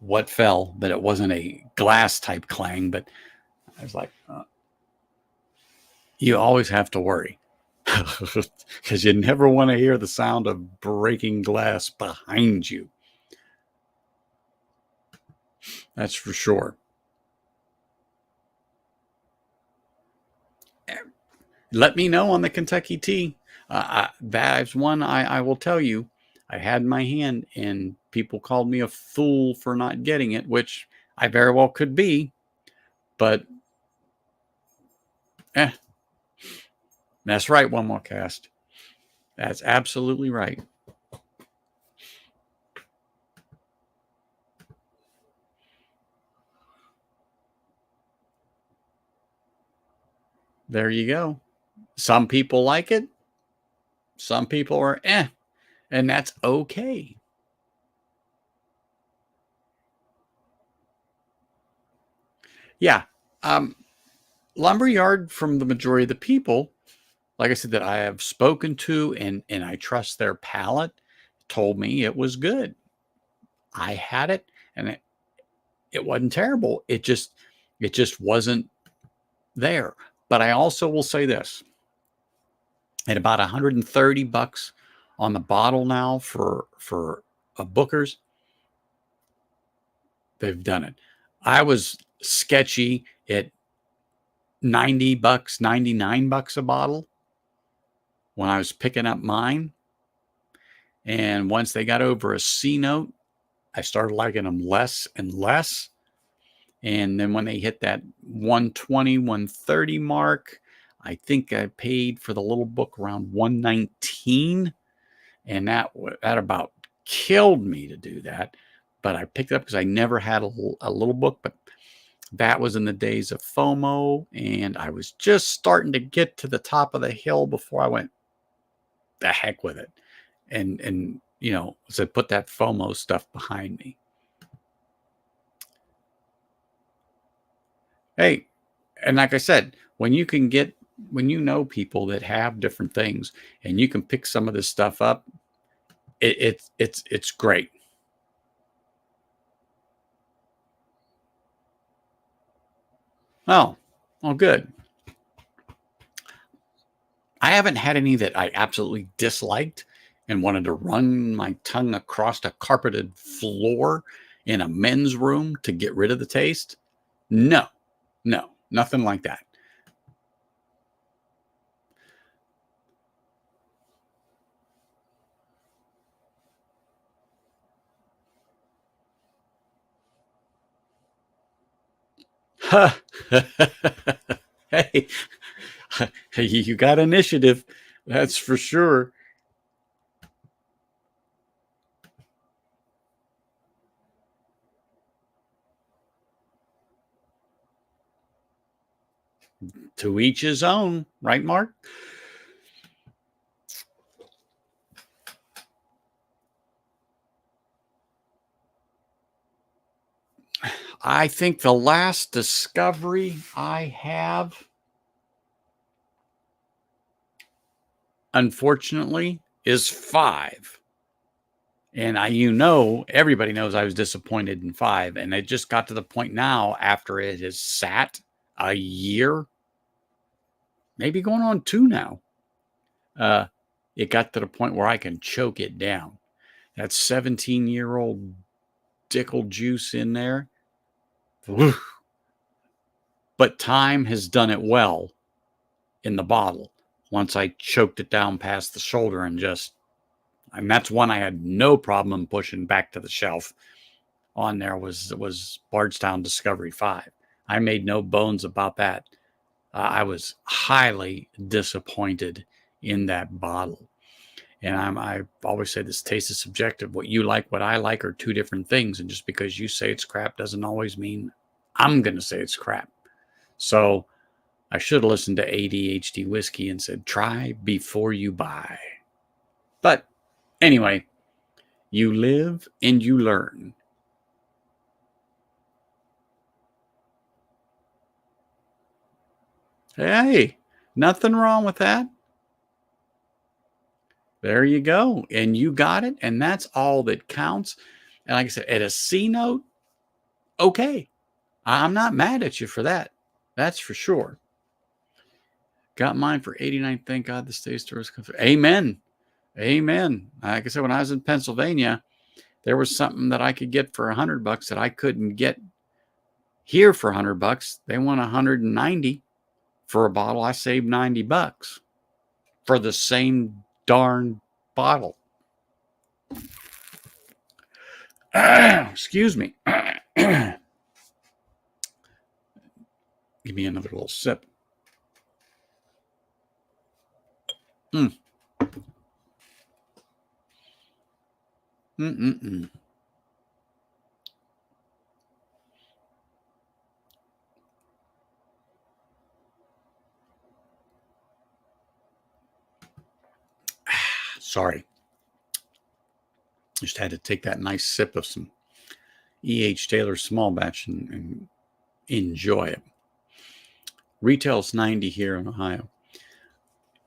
what fell? But it wasn't a glass type clang, but I was like, you always have to worry, because you never want to hear the sound of breaking glass behind you. That's for sure. Let me know on the Kentucky tea. That's one I will tell you. I had in my hand, and people called me a fool for not getting it, which I very well could be. But, that's right, One More Cast. That's absolutely right. There you go. Some people like it. Some people are and that's okay. Yeah. Lumberyard, from the majority of the people, like I said, that I have spoken to, and I trust their palate, told me it was good. I had it, and it wasn't terrible. It just wasn't there. But I also will say this: at about $130 on the bottle now for a Booker's, they've done it. I was sketchy at $90, $99 a bottle when I was picking up mine. And once they got over a C note, I started liking them less and less. And then when they hit that 120, 130 mark, I think I paid for the little book around 119. And that about killed me to do that. But I picked it up because I never had a little book. But that was in the days of FOMO. And I was just starting to get to the top of the hill before I went, the heck with it. And so put that FOMO stuff behind me. Hey, and like I said, when you know people that have different things, and you can pick some of this stuff up, it's great. Oh, good. I haven't had any that I absolutely disliked and wanted to run my tongue across a carpeted floor in a men's room to get rid of the taste. No, no, nothing like that. Hey, you got initiative. That's for sure. To each his own, right, Mark? I think the last discovery I have, unfortunately, is 5. And everybody knows I was disappointed in 5. And it just got to the point now after it has sat a year, maybe going on 2 now. Uh, it got to the point where I can choke it down. That 17-year-old Dickel juice in there. But time has done it well in the bottle once I choked it down past the shoulder and that's one I had no problem pushing back to the shelf. On there was Bardstown Discovery 5. I made no bones about that. I was highly disappointed in that bottle. And I always say this taste is subjective. What you like, what I like are two different things. And just because you say it's crap doesn't always mean I'm going to say it's crap. So I should have listened to ADHD Whiskey and said, try before you buy. But anyway, you live and you learn. Hey, nothing wrong with that. There you go. And you got it. And that's all that counts. And like I said, at a C note, okay. I'm not mad at you for that. That's for sure. Got mine for 89. Thank God the state store is coming. Amen. Amen. Like I said, when I was in Pennsylvania, there was something that I could get for $100 that I couldn't get here for $100. They want 190 for a bottle. I saved $90 for the same darn bottle. Excuse me. Give me another little sip. Mm. Mm-mm-mm. Sorry. Just had to take that nice sip of some E.H. Taylor small batch and enjoy it. Retail's 90 here in Ohio.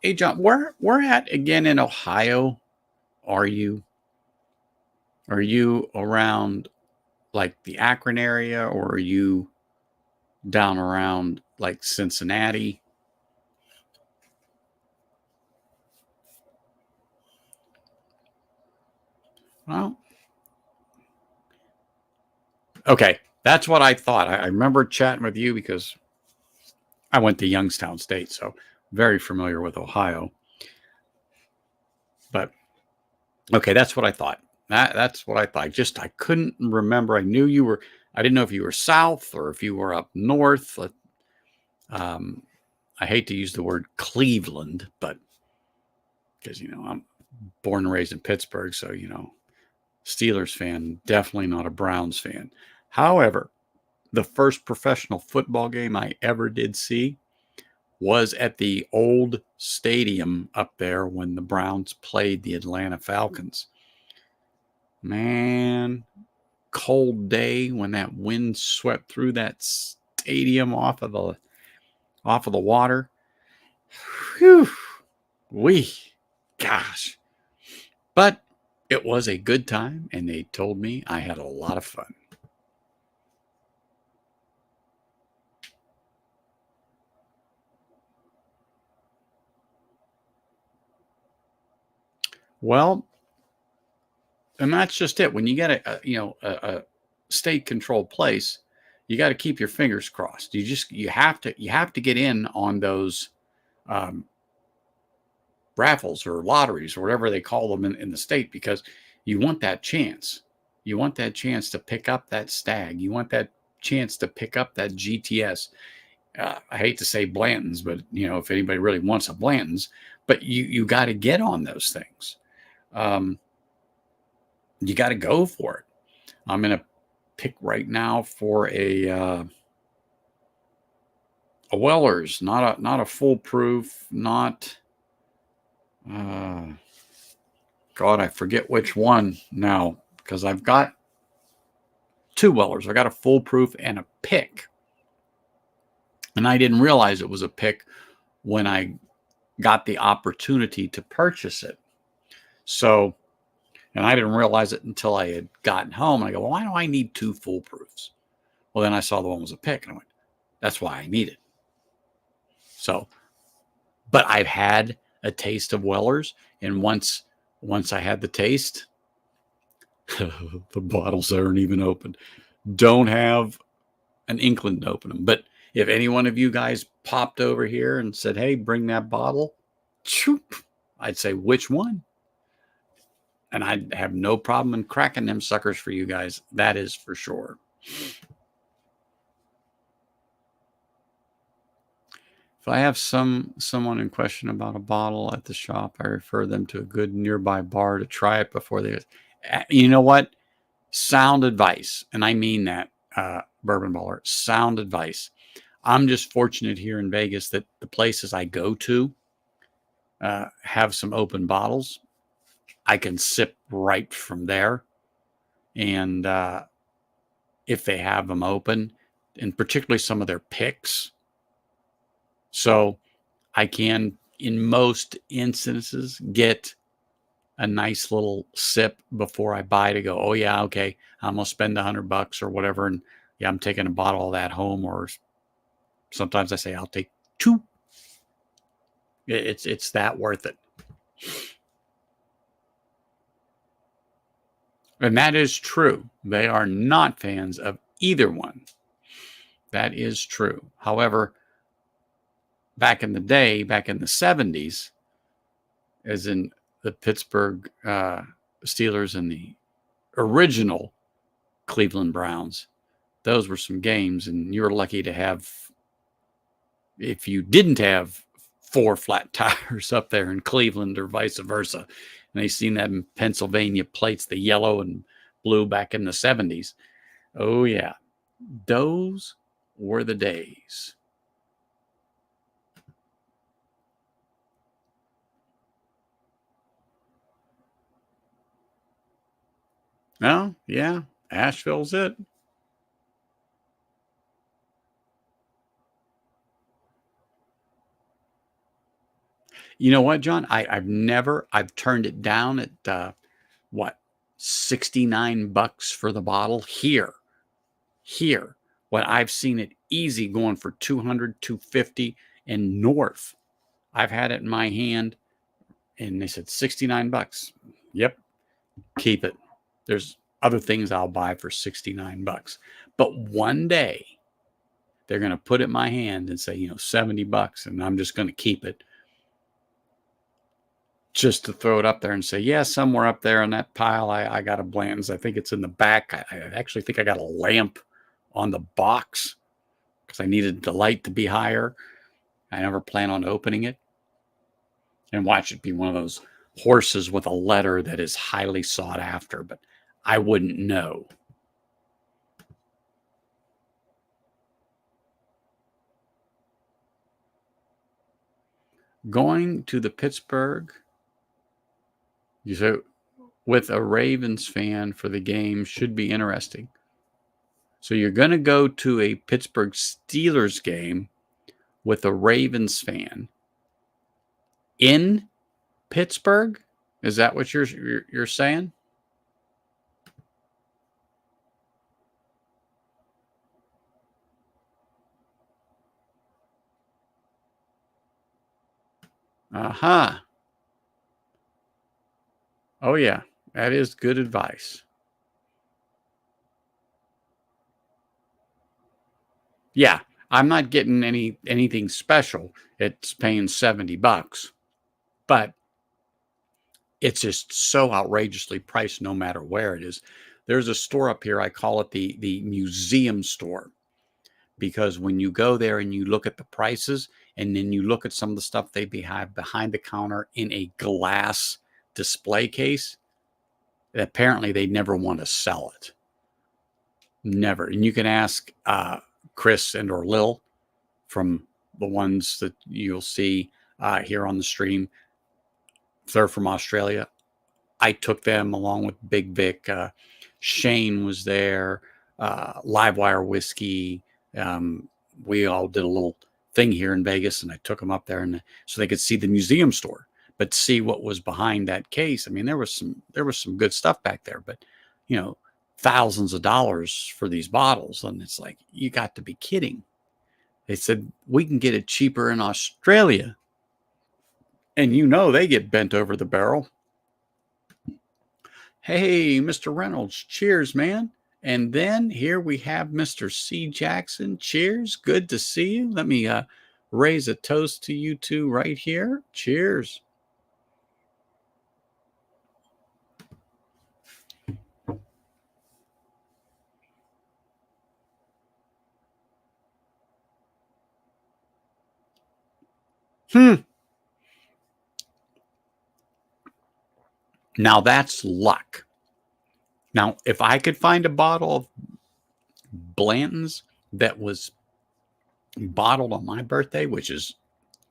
Hey, John, where at again in Ohio are you? Are you around like the Akron area or are you down around like Cincinnati? Well, okay. That's what I thought. I remember chatting with you because I went to Youngstown State, so very familiar with Ohio. But okay, that's what I thought. That's what I thought. I couldn't remember. I knew you were. I didn't know if you were south or if you were up north. Um, I hate to use the word Cleveland, but because I'm born and raised in Pittsburgh, so Steelers fan, definitely not a Browns fan. However, the first professional football game I ever did see was at the old stadium up there when the Browns played the Atlanta Falcons. Man, cold day when that wind swept through that stadium off of the water. Whew, we, gosh. But it was a good time, and they told me I had a lot of fun. Well, and that's just it. When you get a state controlled place, you got to keep your fingers crossed. You have to get in on those um, raffles or lotteries or whatever they call them in the state, because you want that chance. You want that chance to pick up that stag. You want that chance to pick up that GTS. I hate to say Blanton's, but if anybody really wants a Blanton's, but you got to get on those things. You got to go for it. I'm gonna pick right now for a Weller's, not a foolproof, not God, I forget which one now, because I've got two Wellers. I got a foolproof and a pick. And I didn't realize it was a pick when I got the opportunity to purchase it. So, and I didn't realize it until I had gotten home. And I go, well, why do I need two foolproofs? Well, then I saw the one was a pick, and I went, that's why I need it. So, but I've had a taste of Wellers, and once I had the taste, the bottles aren't even open. Don't have an inkling to open them. But if any one of you guys popped over here and said, hey, bring that bottle, I'd say, which one? And I'd have no problem in cracking them suckers for you guys. That is for sure. If I have someone in question about a bottle at the shop, I refer them to a good nearby bar to try it before they... You know what? Sound advice. And I mean that, Bourbon Baller. Sound advice. I'm just fortunate here in Vegas that the places I go to have some open bottles. I can sip right from there. And if they have them open, and particularly some of their picks. So I can, in most instances, get a nice little sip before I buy to go, oh yeah, okay, I'm going to spend $100 or whatever. And yeah, I'm taking a bottle of that home, or sometimes I say I'll take two. It's that worth it. And that is true. They are not fans of either one. That is true. However, back in the day, back in the 70s, as in the Pittsburgh Steelers and the original Cleveland Browns, those were some games, and you were lucky to have, if you didn't have 4 flat tires up there in Cleveland or vice versa. And they seen that in Pennsylvania plates, the yellow and blue back in the 70s. Oh, yeah. Those were the days. Oh, yeah. Asheville's it. You know what, John? I've turned it down at what, $69 for the bottle here. When I've seen it easy going for 200, 250 and north. I've had it in my hand and they said $69. Yep, keep it. There's other things I'll buy for $69. But one day they're going to put it in my hand and say, $70, and I'm just going to keep it. Just to throw it up there and say, yeah, somewhere up there in that pile, I got a Blanton's. I think it's in the back. I actually think I got a lamp on the box because I needed the light to be higher. I never plan on opening it. And watch it be one of those horses with a letter that is highly sought after, but I wouldn't know. Going to the Pittsburgh, you say, with a Ravens fan for the game should be interesting. So you're going to go to a Pittsburgh Steelers game with a Ravens fan in Pittsburgh? Is that what you're saying? Uh-huh. Oh yeah, that is good advice. Yeah, I'm not getting anything special. It's paying $70, but it's just so outrageously priced no matter where it is. There's a store up here, I call it the museum store, because when you go there and you look at the prices and then you look at some of the stuff they have behind the counter in a glass display case, apparently they never want to sell it. Never. And you can ask Chris and or Lil from the ones that you'll see here on the stream. They're from Australia. I took them along with Big Vic. Shane was there. Livewire Whiskey. We all did a little thing here in Vegas, and I took them up there, and so they could see the museum store, but see what was behind that case. I mean, there was some good stuff back there, but thousands of dollars for these bottles, and it's like, you got to be kidding. They said we can get it cheaper in Australia, and they get bent over the barrel. Hey, Mr. Reynolds, cheers, man. And then here we have Mr. C. Jackson. Cheers. Good to see you. Let me raise a toast to you two right here. Cheers. Now that's luck. Now, if I could find a bottle of Blanton's that was bottled on my birthday, which is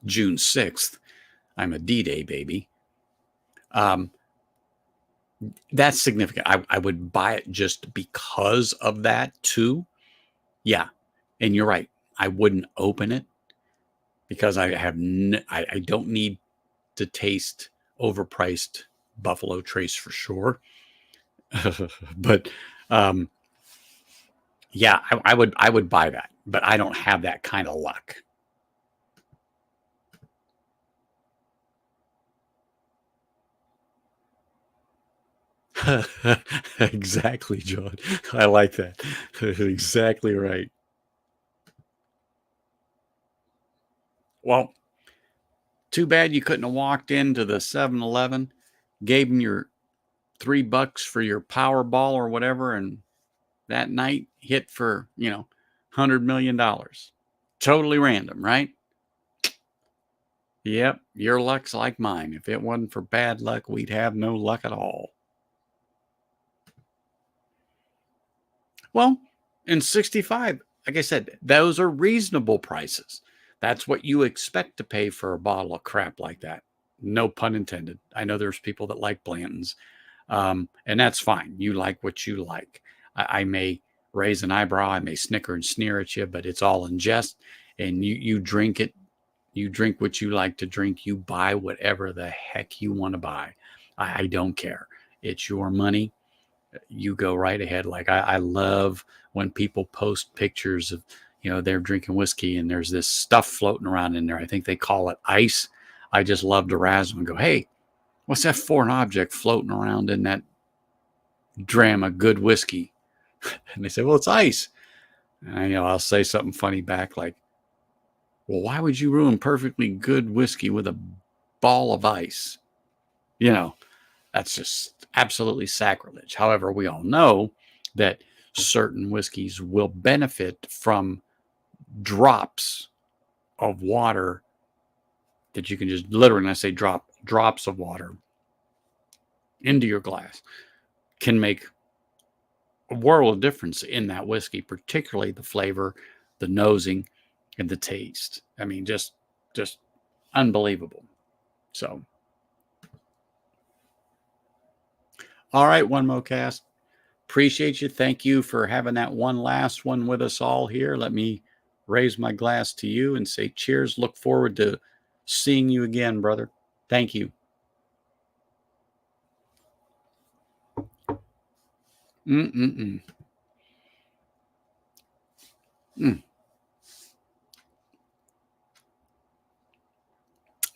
June 6th, I'm a D-Day baby. That's significant. I would buy it just because of that too. Yeah. And you're right. I wouldn't open it because I don't need to taste overpriced Buffalo Trace for sure. But yeah, I would buy that, but I don't have that kind of luck. Exactly, John. I like that. Exactly right. Well, too bad you couldn't have walked into the 7-Eleven, gave them your $3 for your Powerball or whatever, and that night hit for, $100 million. Totally random, right? Yep, your luck's like mine. If it wasn't for bad luck, we'd have no luck at all. Well, in 65, like I said, those are reasonable prices. That's what you expect to pay for a bottle of crap like that. No pun intended. I know there's people that like Blanton's, and that's fine. You like what you like. I may raise an eyebrow, I may snicker and sneer at you, but it's all in jest. And you drink it. You drink what you like to drink. You buy whatever the heck you want to buy. I don't care. It's your money. You go right ahead. Like I love when people post pictures of, they're drinking whiskey and there's this stuff floating around in there. I think they call it ice. I just love to razz them and go, hey, what's that foreign object floating around in that dram of good whiskey? And they say, well, it's ice. And I'll say something funny back like, well, why would you ruin perfectly good whiskey with a ball of ice? That's just absolutely sacrilege. However, we all know that certain whiskeys will benefit from drops of water that you can just literally, and I say drops of water into your glass, can make a world of difference in that whiskey, particularly the flavor, the nosing, and the taste. I mean, just unbelievable. So, all right, One Mocast. Appreciate you. Thank you for having that one last one with us all here. Let me raise my glass to you and say cheers. Look forward to seeing you again, brother. Thank you. Mm-mm-mm. Mm.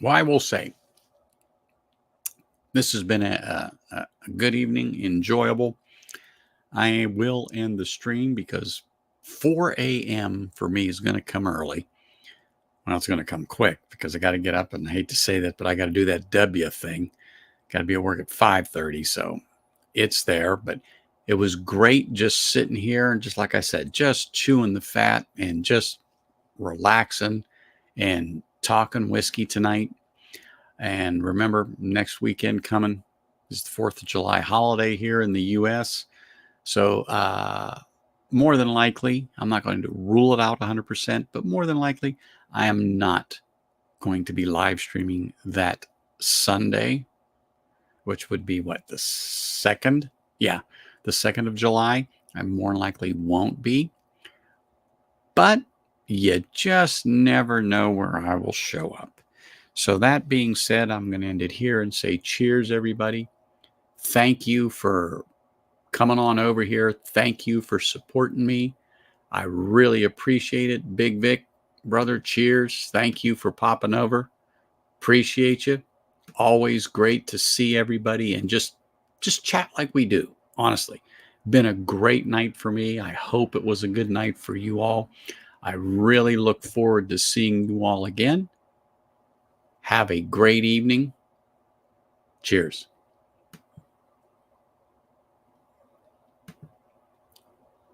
Well, I will say this has been a good evening, enjoyable. I will end the stream because 4 a.m. for me is going to come early. Well, it's going to come quick because I got to get up, and I hate to say that, but I got to do that W thing. Got to be at work at 5:30, so it's there. But it was great just sitting here and just like I said, just chewing the fat and just relaxing and talking whiskey tonight. And remember, next weekend coming is the 4th of July holiday here in the U.S. So more than likely, I'm not going to rule it out 100%, but more than likely, I am not going to be live streaming that Sunday, which would be what, the 2nd? Yeah, the 2nd of July. I more than likely won't be. But you just never know where I will show up. So that being said, I'm going to end it here and say cheers, everybody. Thank you for coming on over here. Thank you for supporting me. I really appreciate it. Big Vic, brother, cheers. Thank you for popping over. Appreciate you. Always great to see everybody and just chat like we do. Honestly, been a great night for me. I hope it was a good night for you all. I really look forward to seeing you all again. Have a great evening. Cheers.